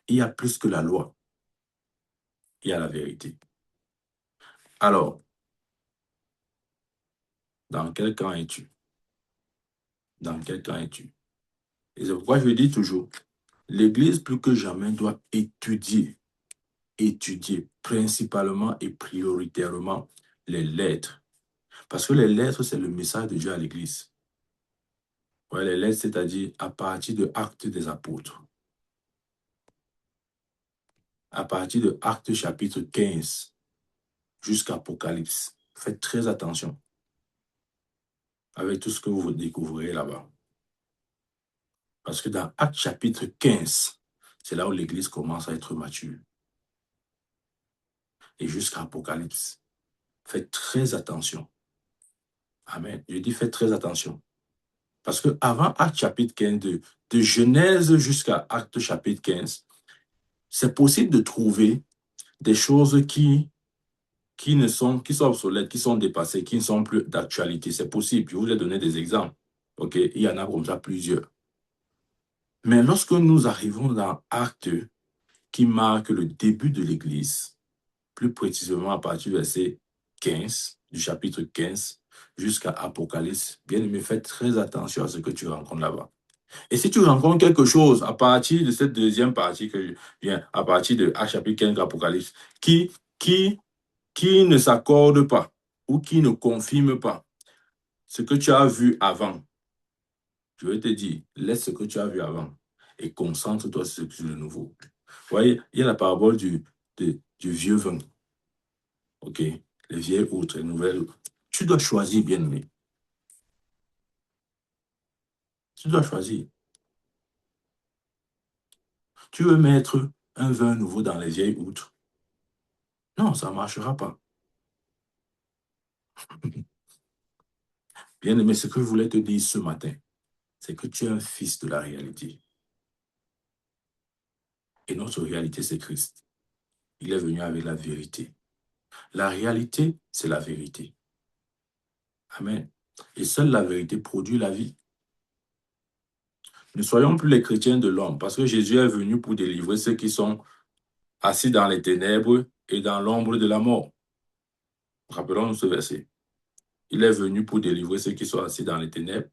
Il y a plus que la loi. Il y a la vérité. Alors, dans quel camp es-tu? Dans quel camp es-tu? Et c'est pourquoi je dis toujours, l'Église plus que jamais doit étudier principalement et prioritairement les lettres. Parce que les lettres, c'est le message de Dieu à l'Église. Ouais, les lettres, c'est-à-dire à partir de Actes des Apôtres. À partir de Actes chapitre 15 jusqu'à Apocalypse. Faites très attention avec tout ce que vous découvrirez là-bas. Parce que dans Actes chapitre 15, c'est là où l'Église commence à être mature. Et jusqu'à Apocalypse. Faites très attention. Amen. Je dis faites très attention. Parce que avant Acte chapitre 15, de Genèse jusqu'à Acte chapitre 15, c'est possible de trouver des choses qui sont obsolètes, qui sont dépassées, qui ne sont plus d'actualité. C'est possible. Je vous ai donné des exemples. OK? Il y en a comme ça plusieurs. Mais lorsque nous arrivons dans Acte qui marque le début de l'Église, plus précisément à partir du verset 15, du chapitre 15, jusqu'à Apocalypse, bien aimé, fais très attention à ce que tu rencontres là-bas. Et si tu rencontres quelque chose à partir de cette deuxième partie que je viens, à partir de Acte chapitre 15 Apocalypse, qui, qui, qui ne s'accorde pas ou qui ne confirme pas ce que tu as vu avant, je vais te dire, laisse ce que tu as vu avant et concentre-toi sur le nouveau. Vous voyez, il y a la parabole du vieux vin. OK? Les vieilles outres, les nouvelles. Tu dois choisir, bien aimé. Tu dois choisir. Tu veux mettre un vin nouveau dans les vieilles outres? Non, ça ne marchera pas. Bien aimé, ce que je voulais te dire ce matin, c'est que tu es un fils de la réalité. Et notre réalité, c'est Christ. Il est venu avec la vérité. La réalité, c'est la vérité. Amen. Et seule la vérité produit la vie. Ne soyons plus les chrétiens de l'homme, parce que Jésus est venu pour délivrer ceux qui sont assis dans les ténèbres et dans l'ombre de la mort. Rappelons-nous ce verset. Il est venu pour délivrer ceux qui sont assis dans les ténèbres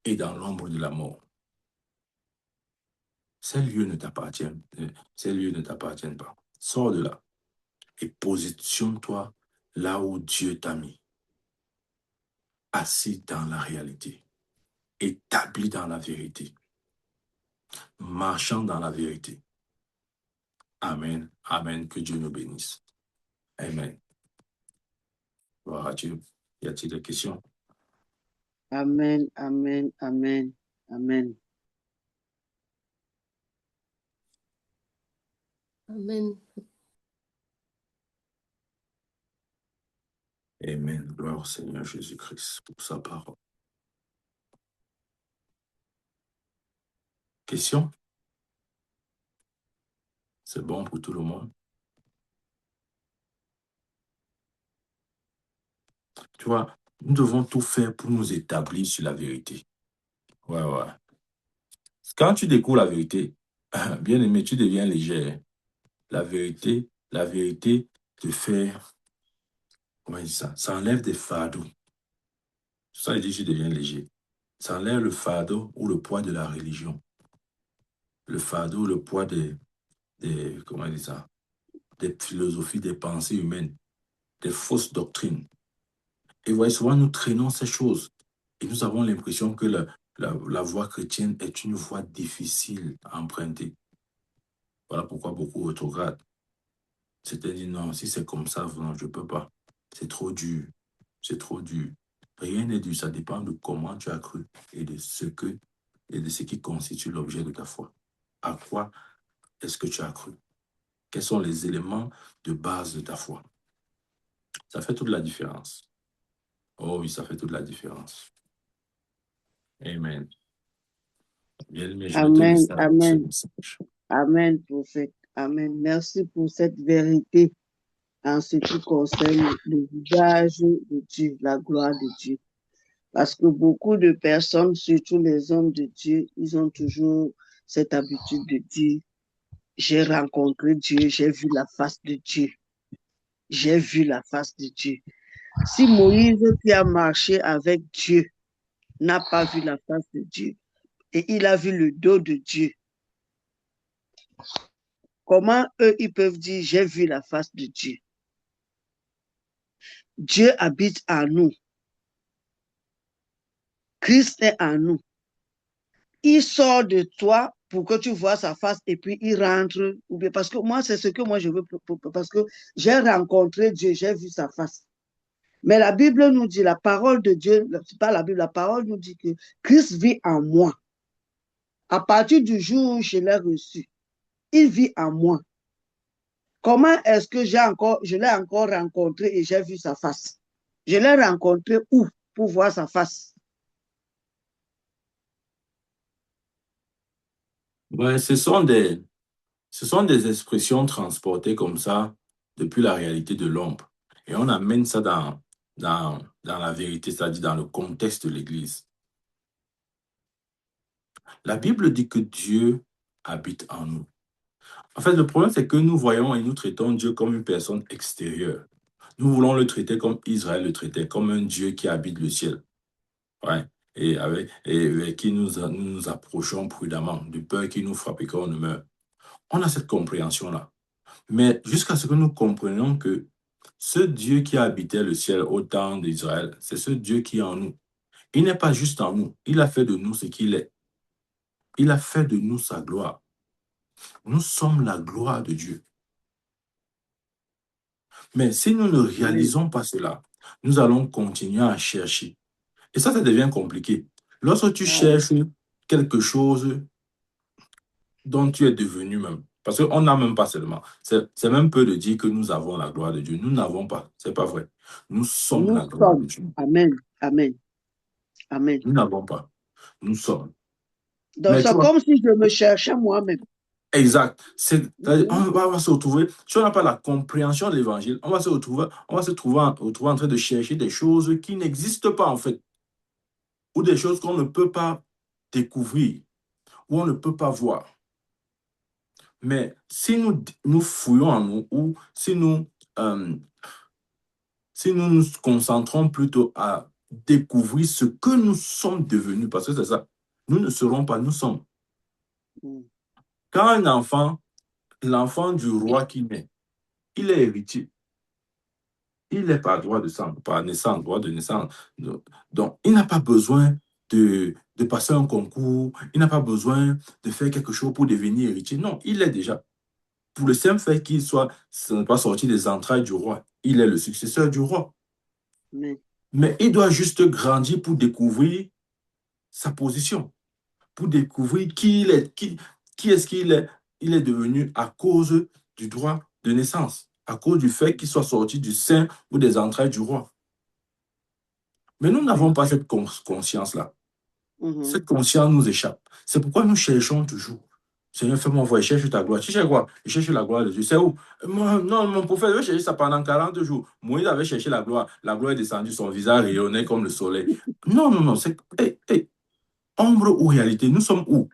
et dans l'ombre de la mort. Ces lieux ne t'appartiennent pas. Sors de là et positionne-toi là où Dieu t'a mis. Assis dans la réalité, établi dans la vérité, marchant dans la vérité. Amen. Amen. Que Dieu nous bénisse. Amen. Gloire à Dieu. Y a-t-il des questions? Amen, amen, amen, amen. Amen. Amen. Gloire au Seigneur Jésus-Christ pour sa parole. Question? C'est bon pour tout le monde? Tu vois, nous devons tout faire pour nous établir sur la vérité. Ouais. Quand tu découvres la vérité, bien aimé, tu deviens léger. La vérité te fait, comment dire ça? Ça enlève des fardeaux. Ça, il dit, tu deviens léger. Ça enlève le fardeau ou le poids de la religion. Le fardeau, le poids comment dire ça? Des philosophies, des pensées humaines, des fausses doctrines. Et vous voyez, souvent, nous traînons ces choses. Et nous avons l'impression que la voie chrétienne est une voie difficile à emprunter. Voilà pourquoi beaucoup rétrogradent. C'est-à-dire, non, si c'est comme ça, non, je ne peux pas. C'est trop dur. C'est trop dur. Rien n'est dur. Ça dépend de comment tu as cru et de ce qui constitue l'objet de ta foi. À quoi est-ce que tu as cru? Quels sont les éléments de base de ta foi? Ça fait toute la différence. Oh oui, ça fait toute la différence. Amen. Bien-aimé, je vais te Amen, laisser avec ce amen, message. amen, prophète. Amen. Merci pour cette vérité en ce qui concerne le visage de Dieu, la gloire de Dieu. Parce que beaucoup de personnes, surtout les hommes de Dieu, ils ont toujours cette habitude de dire, j'ai rencontré Dieu, j'ai vu la face de Dieu. J'ai vu la face de Dieu. Si Moïse qui a marché avec Dieu n'a pas vu la face de Dieu et il a vu le dos de Dieu, comment eux, ils peuvent dire, j'ai vu la face de Dieu? Dieu habite en nous. Christ est en nous. Il sort de toi pour que tu vois sa face et puis il rentre. Parce que moi, c'est ce que moi je veux. Parce que j'ai rencontré Dieu, j'ai vu sa face. Mais la Bible nous dit, la parole de Dieu, c'est pas la Bible, la parole nous dit que Christ vit en moi. À partir du jour où je l'ai reçu, il vit en moi. Comment est-ce que je l'ai encore rencontré et j'ai vu sa face? Je l'ai rencontré où pour voir sa face? Ouais, ce sont des expressions transportées comme ça depuis la réalité de l'ombre. Et on amène ça dans la vérité, c'est-à-dire dans le contexte de l'Église. La Bible dit que Dieu habite en nous. En fait, le problème, c'est que nous voyons et nous traitons Dieu comme une personne extérieure. Nous voulons le traiter comme Israël le traitait, comme un Dieu qui habite le ciel. Ouais. Et avec qui nous approchons prudemment, de peur qu'il nous frappe et qu'on ne meure. On a cette compréhension-là. Mais jusqu'à ce que nous comprenions que ce Dieu qui habitait le ciel au temps d'Israël, c'est ce Dieu qui est en nous. Il n'est pas juste en nous. Il a fait de nous ce qu'il est. Il a fait de nous sa gloire. Nous sommes la gloire de Dieu. Mais si nous ne réalisons pas cela, nous allons continuer à chercher. Et ça devient compliqué. Lorsque tu cherches quelque chose dont tu es devenu même, parce qu'on n'a même pas seulement, c'est même peu de dire que nous avons la gloire de Dieu. Nous n'avons pas, c'est pas vrai. Nous sommes Nous la gloire de sommes. Dieu. Amen, amen, amen. Nous n'avons pas, nous sommes. Donc, Mais tu c'est vois, comme si je me cherchais moi-même. exact. Mhm. On va se retrouver, si on n'a pas la compréhension de l'évangile, on va se trouver en train de chercher des choses qui n'existent pas en fait, ou des choses qu'on ne peut pas découvrir, ou on ne peut pas voir. Mais si nous fouillons en nous, ou euh, si nous nous concentrons plutôt à découvrir ce que nous sommes devenus, parce que c'est ça, nous ne serons pas, nous sommes. Mhm. Quand un enfant, l'enfant du roi qui naît, il est héritier. Il n'est pas droit de sang, par naissance, droit de naissance. Donc, il n'a pas besoin de passer un concours, il n'a pas besoin de faire quelque chose pour devenir héritier. Non, il est déjà. Pour le simple fait qu'il soit, ce n'est pas sorti des entrailles du roi, il est le successeur du roi. Mais, Mais il doit juste grandir pour découvrir sa position, pour découvrir qui il est, qui est-ce qu'il est. Il est devenu à cause du droit de naissance, à cause du fait qu'il soit sorti du sein ou des entrailles du roi. Mais nous mais. n'avons pas cette conscience-là. Mhm. Cette conscience nous échappe. C'est pourquoi nous cherchons toujours. Seigneur, fais-moi voir, je cherche ta gloire. Tu cherches quoi? Je cherche la gloire de Dieu. C'est où? Moi, non, mon prophète avait cherché ça pendant 40 jours. Moïse avait cherché la gloire. La gloire est descendue, son visage rayonnait comme le soleil. Non, non, non. C'est hey, hey, ombre ou réalité. Nous sommes où?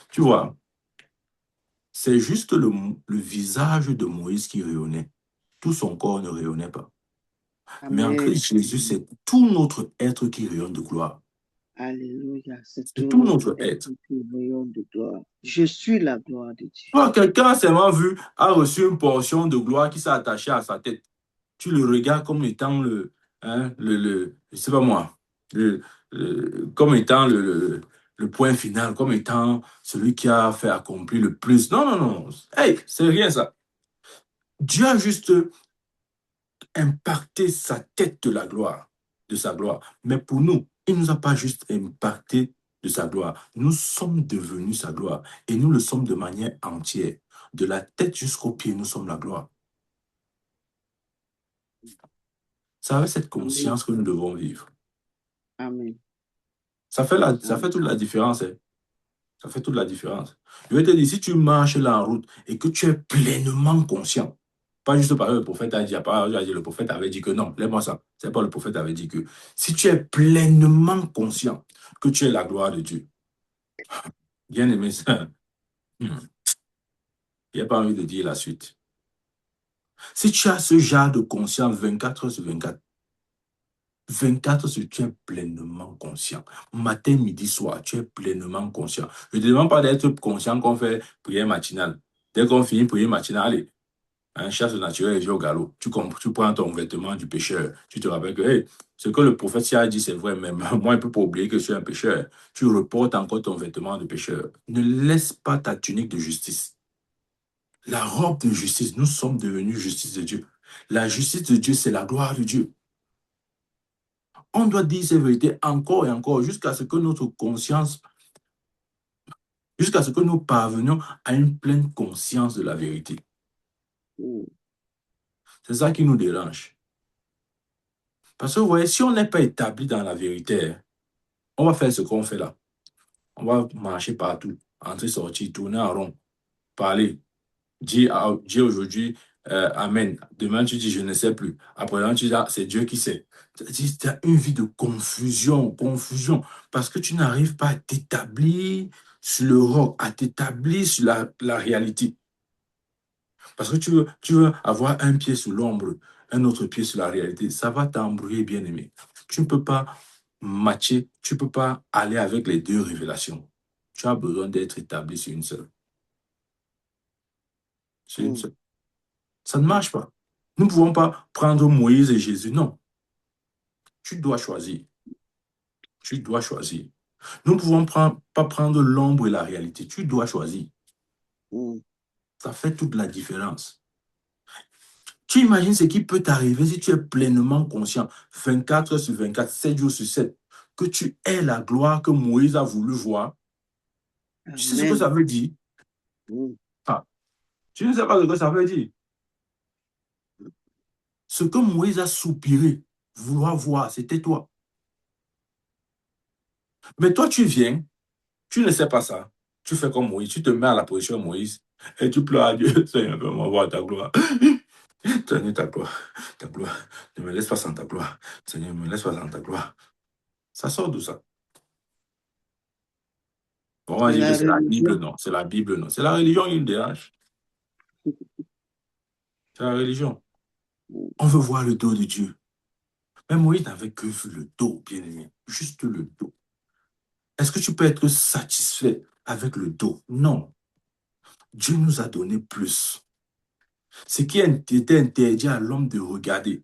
Tu vois, c'est juste le visage de Moïse qui rayonnait. Tout son corps ne rayonnait pas. Mais en Amen. Christ Jésus, c'est tout notre être qui rayonne de gloire. Alléluia. C'est C'est tout tout notre notre être être. qui rayonne de gloire. Je suis la gloire de Dieu. Toi, quelqu'un a seulement vu, a reçu une portion de gloire qui s'est attachée à sa tête. Tu le regardes comme étant je sais pas moi, comme étant le point final, comme étant celui qui a fait accomplir le plus. Non, non, non. Hey, c'est rien ça. Dieu a juste impacté sa tête de la gloire, de sa gloire. Mais pour nous, il ne nous a pas juste impacté de sa gloire. Nous sommes devenus sa gloire. Et nous le sommes de manière entière. De la tête jusqu'aux pieds, nous sommes la gloire. C'est avec cette Amen. conscience que nous devons vivre. Amen. Ça fait Amen. toute la différence. Hein. Ça fait toute la différence. Je vais te dire, si tu marches là en route et que tu es pleinement conscient, pas juste parce que le prophète a dit, le prophète avait dit que non, laisse-moi ça. C'est pas le prophète avait dit que si tu es pleinement conscient que tu es la gloire de Dieu, bien aimé ça, il n'y a pas envie de dire la suite. Si tu as ce genre de conscience 24 heures sur 24, 24 sur tu es pleinement conscient. Matin, midi, soir, tu es pleinement conscient. Je ne te demande pas d'être conscient qu'on fait prière matinale. Dès qu'on finit prière matinale, allez, un chasse naturel et vient au galop. Tu prends ton vêtement du pécheur. Tu te rappelles que hey, ce que le prophète a dit, c'est vrai, mais moi, je ne peux pas oublier que je suis un pécheur. Tu reportes encore ton vêtement de pécheur. Ne laisse pas ta tunique de justice. La robe de justice, nous sommes devenus justice de Dieu. La justice de Dieu, c'est la gloire de Dieu. On doit dire ces vérités encore et encore jusqu'à ce que notre conscience, jusqu'à ce que nous parvenions à une pleine conscience de la vérité. Mm. C'est ça qui nous dérange. Parce que vous voyez, si on n'est pas établi dans la vérité, on va faire ce qu'on fait là. On va marcher partout, entrer, sortir, tourner en rond, parler, dire aujourd'hui Amen. Demain, tu dis je ne sais plus. Après, tu dis ah, c'est Dieu qui sait. Tu as une vie de confusion, confusion, parce que tu n'arrives pas à t'établir sur le roc, à t'établir sur la réalité. Parce que tu veux avoir un pied sur l'ombre, un autre pied sur la réalité. Ça va t'embrouiller, bien aimé. Tu ne peux pas matcher, tu ne peux pas aller avec les deux révélations. Tu as besoin d'être établi sur une seule. Sur une Mm. seule. Ça ne marche pas. Nous ne pouvons pas prendre Moïse et Jésus. Non. Tu dois choisir. Tu dois choisir. Nous ne pouvons pas prendre l'ombre et la réalité. Tu dois choisir. Mm. Ça fait toute la différence. Tu imagines ce qui peut t'arriver si tu es pleinement conscient, 24 heures sur 24, 7 jours sur 7, que tu es la gloire que Moïse a voulu voir. Tu sais ce que ça Amen. veut dire? Mm. Ah, tu ne sais pas ce que ça veut dire. Ce que Moïse a soupiré, vouloir voir, c'était toi. Mais toi, tu viens, tu ne sais pas ça. Tu fais comme Moïse, tu te mets à la position de Moïse et tu pleures à Dieu. Seigneur, fais-moi voir ta gloire. Seigneur, ta gloire, ta gloire. Ne me laisse pas sans ta gloire. Seigneur, ne me laisse pas sans ta gloire. Ça sort d'où ça? Bon, on va C'est dire que la c'est la Bible, religion. non. C'est la Bible, non. C'est la religion qui me dérange. C'est la religion. On veut voir le dos de Dieu. Mais Moïse n'avait que vu le dos, bien aimé. Juste le dos. Est-ce que tu peux être satisfait avec le dos? Non. Dieu nous a donné plus. Ce qui était interdit à l'homme de regarder,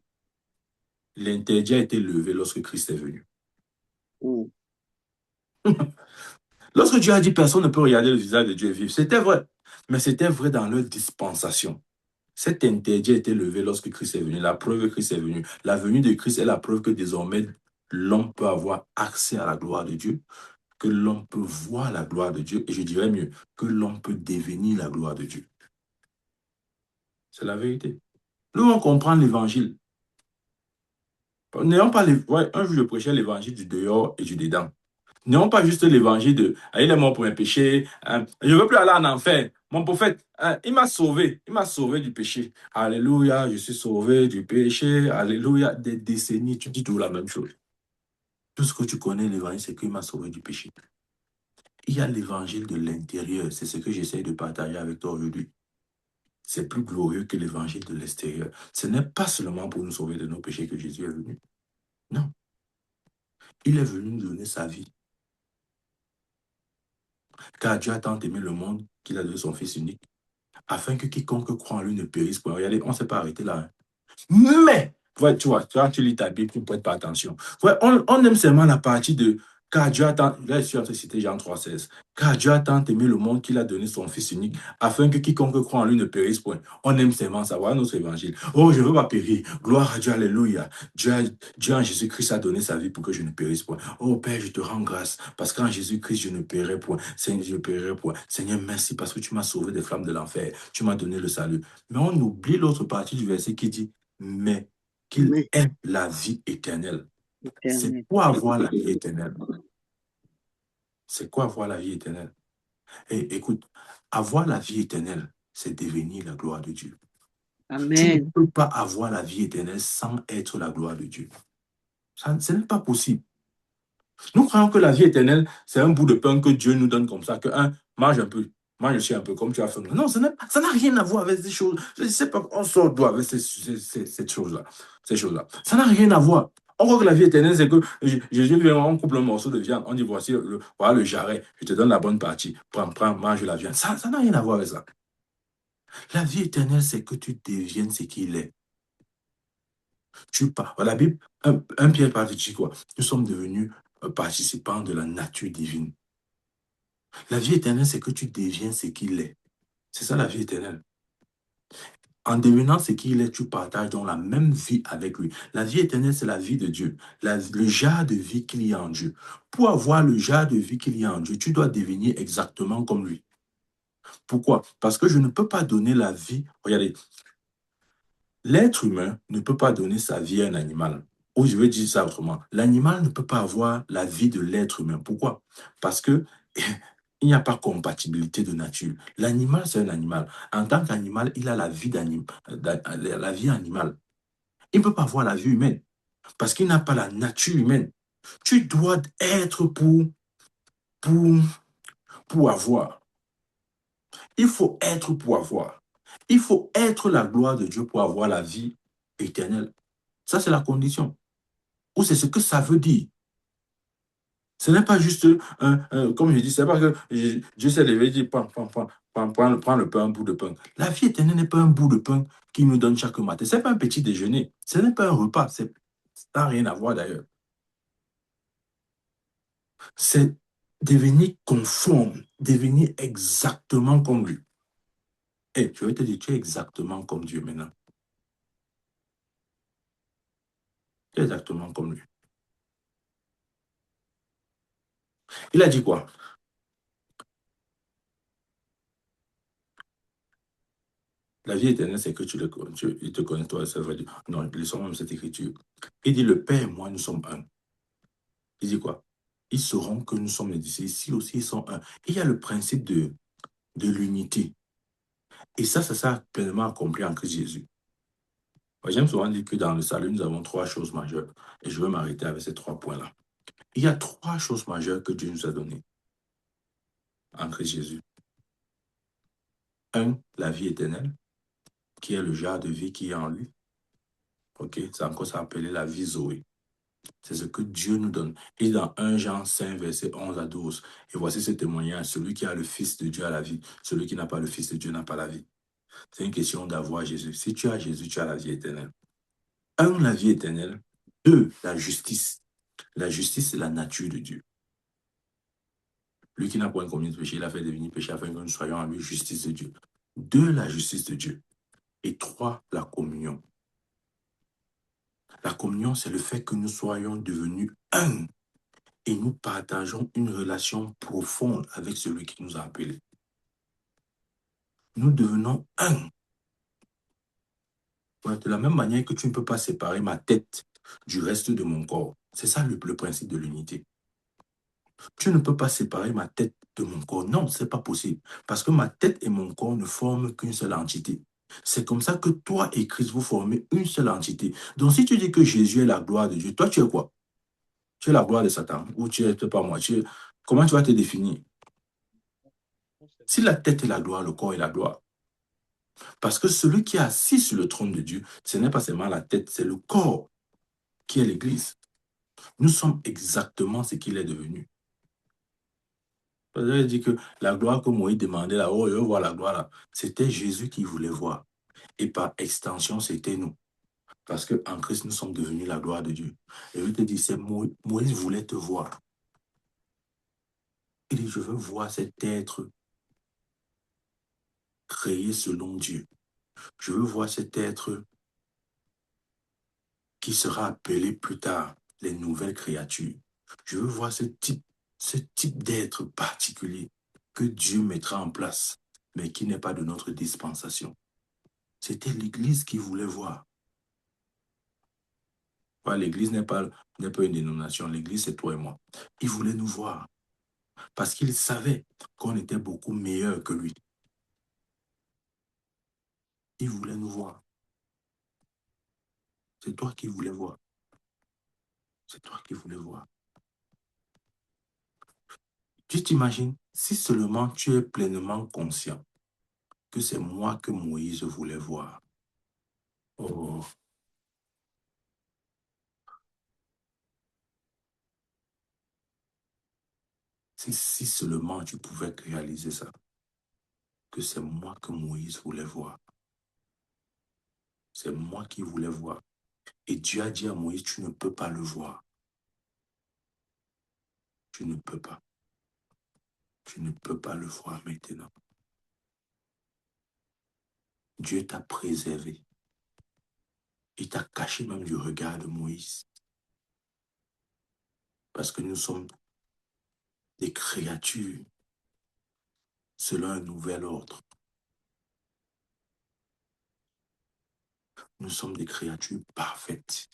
l'interdit a été levé lorsque Christ est venu. Mm. Lorsque Dieu a dit personne ne peut regarder le visage de Dieu et vivre, c'était vrai. Mais c'était vrai dans leur dispensation. Cet interdit a été levé lorsque Christ est venu. La preuve que Christ est venu. La venue de Christ est la preuve que désormais l'homme peut avoir accès à la gloire de Dieu, que l'homme peut voir la gloire de Dieu, et je dirais mieux, que l'homme peut devenir la gloire de Dieu. C'est la vérité. Nous, on comprend l'évangile. N'ayons pas les... Ouais, un jour, je prêchais l'évangile du dehors et du dedans. N'ayons pas juste l'évangile de ah, il est mort pour mes péchés. Je ne veux plus aller en enfer. Mon prophète, il m'a sauvé. Il m'a sauvé du péché. Alléluia, je suis sauvé du péché. Alléluia. Des décennies, tu dis toujours la même chose. Tout ce que tu connais, l'évangile, c'est qu'il m'a sauvé du péché. Il y a l'évangile de l'intérieur. C'est ce que j'essaie de partager avec toi aujourd'hui. C'est plus glorieux que l'évangile de l'extérieur. Ce n'est pas seulement pour nous sauver de nos péchés que Jésus est venu. Non. Il est venu nous donner sa vie. Car Dieu a tant aimé le monde qu'il a donné son Fils unique, afin que quiconque croit en lui ne périsse pas. Regardez, on ne s'est pas arrêté là. Hein. Mais, ouais, tu vois, quand tu lis ta Bible, tu ne prêtes pas attention. Ouais, on aime seulement la partie de car Dieu a tant, là, je suis en train de citer Jean 3,16. Car Dieu a tant aimé le monde qu'il a donné son Fils unique, afin que quiconque croit en lui ne périsse point. On aime seulement savoir notre évangile. Oh, je ne veux pas périr. Gloire à Dieu, alléluia. Dieu en Jésus-Christ a donné sa vie pour que je ne périsse point. Oh Père, je te rends grâce, parce qu'en Jésus-Christ, je ne pérerai point. Seigneur, je ne pérerai point. Seigneur, merci parce que tu m'as sauvé des flammes de l'enfer. Tu m'as donné le salut. Mais on oublie l'autre partie du verset qui dit, mais qu'il Mais ait la vie éternelle. C'est éternel. quoi avoir la vie éternelle? C'est quoi avoir la vie éternelle? Et écoute, avoir la vie éternelle, c'est devenir la gloire de Dieu. Tu ne Amen. peux pas avoir la vie éternelle sans être la gloire de Dieu. Ce n'est pas possible. Nous croyons que la vie éternelle, c'est un bout de pain que Dieu nous donne comme ça, que mange un peu, mange aussi un peu, comme tu as fait. Non, ça n'a rien à voir avec ces choses. Je ne sais pas, on sort d'où avec ces choses-là. Ces choses-là. Ça n'a rien à voir. On croit que la vie éternelle, c'est que Jésus vient, on coupe un morceau de viande, on dit voici voilà le jarret, je te donne la bonne partie, prends, mange la viande. Ça n'a rien à voir avec ça. La vie éternelle, c'est que tu deviennes ce qu'il est. Tu pars. La Bible, 1 Pierre parle dit quoi? Nous sommes devenus participants de la nature divine. La vie éternelle, c'est que tu deviens ce qu'il est. C'est ça la vie éternelle. En devenant ce qu'il est, tu partages donc la même vie avec lui. La vie éternelle, c'est la vie de Dieu. Le genre de vie qu'il y a en Dieu. Pour avoir le genre de vie qu'il y a en Dieu, tu dois devenir exactement comme lui. Pourquoi? Parce que je ne peux pas donner la vie. Regardez, l'être humain ne peut pas donner sa vie à un animal. Ou je vais dire ça autrement. L'animal ne peut pas avoir la vie de l'être humain. Pourquoi? Parce que il n'y a pas compatibilité de nature. L'animal, c'est un animal. En tant qu'animal, il a la vie animale. Il ne peut pas avoir la vie humaine parce qu'il n'a pas la nature humaine. Tu dois être pour, pour avoir. Il faut être pour avoir. Il faut être la gloire de Dieu pour avoir la vie éternelle. Ça, c'est la condition. Ou c'est ce que ça veut dire. Ce n'est pas juste, comme je dis, c'est pas que Dieu s'est levé et dit, prends le pain, un bout de pain. La vie éternelle n'est pas un bout de pain qu'il nous donne chaque matin. Ce n'est pas un petit déjeuner. Ce n'est pas un repas. Ça n'a rien à voir d'ailleurs. C'est devenir conforme, devenir exactement comme lui. Et je vais te dire, tu es exactement comme Dieu maintenant. Tu es exactement comme lui. Il a dit quoi? La vie éternelle, c'est que il te connaît, toi, ça veut dire. Non, lisons même cette écriture. Il dit, le Père et moi, nous sommes un. Il dit quoi? ils sauront que nous sommes les disciples. Ici aussi, ils sont un. Et il y a le principe de l'unité. Et ça sera pleinement accompli en Christ Jésus. J'aime souvent dire que dans le salut, nous avons 3 choses majeures. Et je vais m'arrêter avec ces 3 points-là. Il y a 3 choses majeures que Dieu nous a données en Christ Jésus. 1, la vie éternelle, qui est le genre de vie qui est en lui. OK? C'est encore ça appelé la vie Zoé. C'est ce que Dieu nous donne. Et dans 1 Jean 5, verset 11 à 12, et voici ce témoignage, celui qui a le Fils de Dieu a la vie, celui qui n'a pas le Fils de Dieu n'a pas la vie. C'est une question d'avoir Jésus. Si tu as Jésus, tu as la vie éternelle. 1, la vie éternelle. 2, la justice. La justice, c'est la nature de Dieu. Lui qui n'a point commis de péché, il a fait devenir péché afin que nous soyons en lui justice de Dieu. 2, la justice de Dieu. Et 3, la communion. La communion, c'est le fait que nous soyons devenus un et nous partageons une relation profonde avec celui qui nous a appelés. Nous devenons un. De la même manière que tu ne peux pas séparer ma tête du reste de mon corps. C'est ça le principe de l'unité. Tu ne peux pas séparer ma tête de mon corps. Non, ce n'est pas possible. Parce que ma tête et mon corps ne forment qu'une seule entité. C'est comme ça que toi et Christ, vous formez une seule entité. Donc si tu dis que Jésus est la gloire de Dieu, toi tu es quoi? Tu es la gloire de Satan. Ou tu es, pas moi. Comment tu vas te définir? Si la tête est la gloire, le corps est la gloire. Parce que celui qui est assis sur le trône de Dieu, ce n'est pas seulement la tête, c'est le corps qui est l'Église. Nous sommes exactement ce qu'il est devenu. Vous avez dit que la gloire que Moïse demandait là, oh, je veux voir la gloire là, c'était Jésus qui voulait voir. Et par extension, c'était nous. Parce qu'en Christ, nous sommes devenus la gloire de Dieu. Et je te dis, c'est Moïse voulait te voir. Il dit, je veux voir cet être créé selon Dieu. Je veux voir cet être qui sera appelé plus tard les nouvelles créatures. Je veux voir ce type d'être particulier que Dieu mettra en place, mais qui n'est pas de notre dispensation. C'était l'Église qui voulait voir. L'Église n'est pas une dénomination, l'Église c'est toi et moi. Il voulait nous voir parce qu'il savait qu'on était beaucoup meilleurs que lui. Il voulait nous voir. C'est toi qui voulais voir. C'est toi qui voulais voir. Tu t'imagines, si seulement tu es pleinement conscient que c'est moi que Moïse voulait voir. Oh. Si seulement tu pouvais réaliser ça, que c'est moi que Moïse voulait voir. C'est moi qui voulais voir. Et Dieu a dit à Moïse, tu ne peux pas le voir. Tu ne peux pas. Tu ne peux pas le voir maintenant. Dieu t'a préservé. Il t'a caché même du regard de Moïse. Parce que nous sommes des créatures selon un nouvel ordre. Nous sommes des créatures parfaites.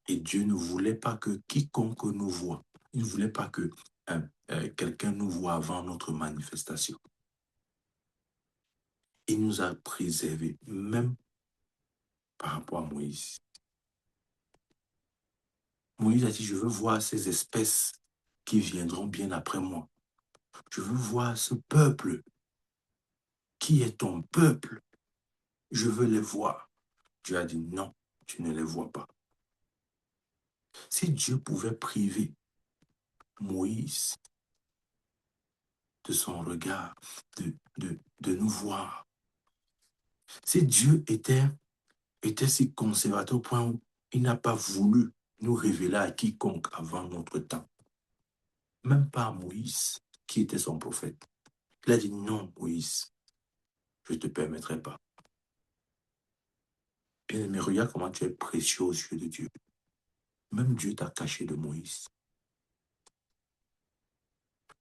Et Dieu ne voulait pas que quiconque nous voie, il ne voulait pas que quelqu'un nous voie avant notre manifestation. Il nous a préservés, même par rapport à Moïse. Moïse a dit, je veux voir ces espèces qui viendront bien après moi. Je veux voir ce peuple qui est ton peuple. Je veux les voir. Dieu a dit, non, tu ne les vois pas. Si Dieu pouvait priver Moïse de son regard, de nous voir, si Dieu était si conservateur au point où il n'a pas voulu nous révéler à quiconque avant notre temps, même pas à Moïse, qui était son prophète. Il a dit, non, Moïse, je ne te permettrai pas. Bien-aimé, regarde comment tu es précieux aux yeux de Dieu. Même Dieu t'a caché de Moïse.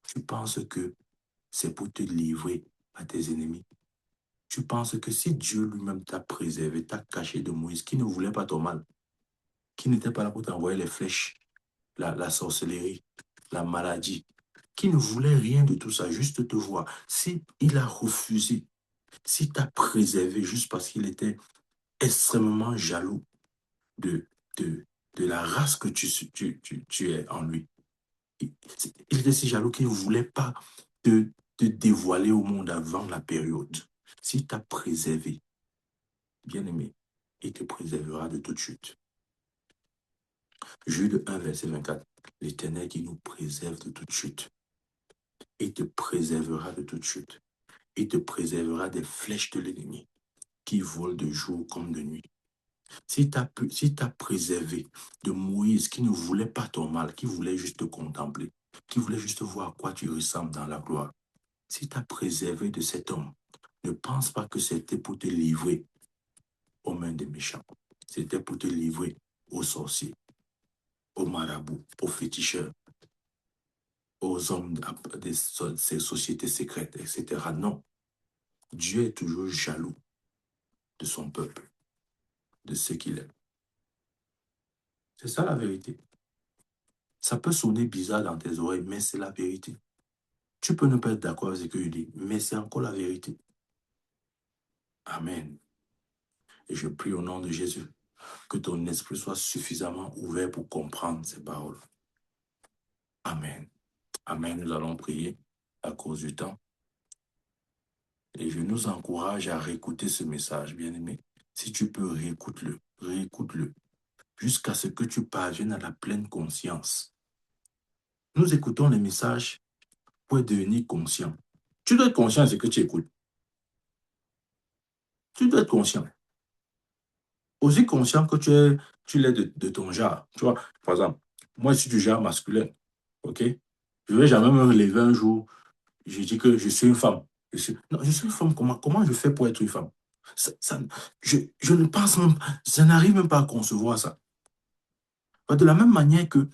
Tu penses que c'est pour te livrer à tes ennemis. Tu penses que si Dieu lui-même t'a préservé, t'a caché de Moïse, qui ne voulait pas ton mal, qui n'était pas là pour t'envoyer les flèches, la sorcellerie, la maladie, qui ne voulait rien de tout ça, juste te voir. Si il a refusé, si t'a préservé juste parce qu'il était extrêmement jaloux de, de, de la race que tu es en lui. Il était si jaloux qu'il ne voulait pas te dévoiler au monde avant la période. Si t'a préservé, bien-aimé, il te préservera de toute chute. Jude 1, verset 24. L'Éternel qui nous préserve de toute chute. Il te préservera de toute chute. Il te préservera des flèches de l'ennemi qui volent de jour comme de nuit. Si t'as préservé de Moïse qui ne voulait pas ton mal, qui voulait juste te contempler, qui voulait juste voir à quoi tu ressembles dans la gloire, si t'as préservé de cet homme, ne pense pas que c'était pour te livrer aux mains des méchants. C'était pour te livrer aux sorciers, aux marabouts, aux féticheurs, aux hommes de ces sociétés secrètes, etc. Non. Dieu est toujours jaloux de son peuple, de ceux qu'il aime. C'est ça la vérité. Ça peut sonner bizarre dans tes oreilles, mais c'est la vérité. Tu peux ne pas être d'accord avec ce que je dis, mais c'est encore la vérité. Amen. Et je prie au nom de Jésus que ton esprit soit suffisamment ouvert pour comprendre ces paroles. Amen. Amen. Nous allons prier à cause du temps. Et je nous encourage à réécouter ce message, bien-aimé. Si tu peux, réécoute-le. Réécoute-le. Jusqu'à ce que tu parviennes à la pleine conscience. Nous écoutons les messages pour devenir conscient. Tu dois être conscient de ce que tu écoutes. Tu dois être conscient. Aussi conscient que tu l'es de ton genre. Tu vois, par exemple, moi, je suis du genre masculin. OK? Je ne vais jamais me relever un jour. Je dis que je suis une femme. Non, je suis une femme. Comment je fais pour être une femme? Je ne pense même pas. Je n'arrive même pas à concevoir ça. De la même manière que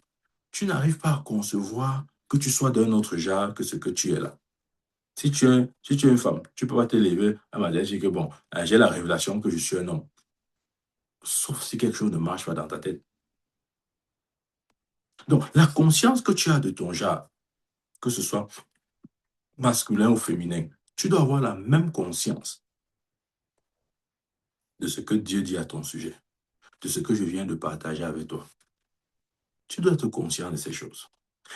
tu n'arrives pas à concevoir que tu sois d'un autre genre que ce que tu es là. Si tu es une femme, tu ne peux pas te lever à ma dire que bon, j'ai la révélation que je suis un homme. Sauf si quelque chose ne marche pas dans ta tête. Donc, la conscience que tu as de ton genre, que ce soit masculin ou féminin, tu dois avoir la même conscience de ce que Dieu dit à ton sujet, de ce que je viens de partager avec toi. Tu dois être conscient de ces choses.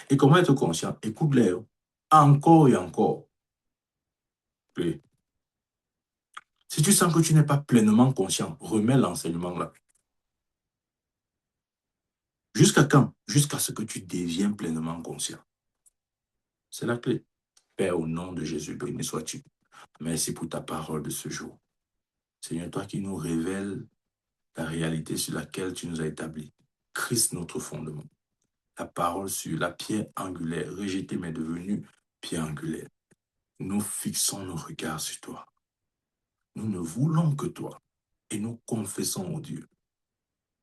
Et comment être conscient? Écoute-les encore et encore. Et si tu sens que tu n'es pas pleinement conscient, remets l'enseignement là. Jusqu'à quand? Jusqu'à ce que tu deviennes pleinement conscient. C'est la clé. Père, au nom de Jésus, béni sois-tu. Merci pour ta parole de ce jour. Seigneur, toi qui nous révèles la réalité sur laquelle tu nous as établis. Christ, notre fondement. La parole sur la pierre angulaire, rejetée mais devenue pierre angulaire. Nous fixons nos regards sur toi. Nous ne voulons que toi. Et nous confessons, au Dieu,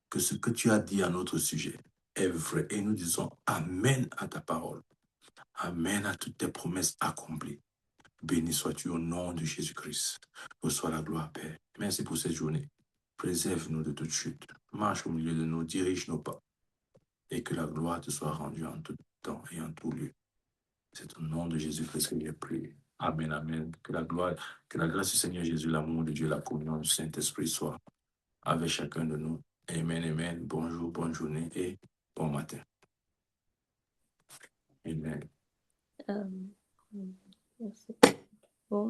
que ce que tu as dit à notre sujet est vrai. Et nous disons Amen à ta parole. Amen à toutes tes promesses accomplies. Béni sois-tu au nom de Jésus-Christ. Reçois la gloire, Père. Merci pour cette journée. Préserve-nous de toute chute. Marche au milieu de nous, dirige nos pas. Et que la gloire te soit rendue en tout temps et en tout lieu. C'est au nom de Jésus-Christ que j'ai prié. Amen, amen. Que la grâce du Seigneur Jésus, l'amour de Dieu, la communion du Saint-Esprit soit avec chacun de nous. Amen, amen. Bonjour, bonne journée et bon matin. Amen. Merci. Bon,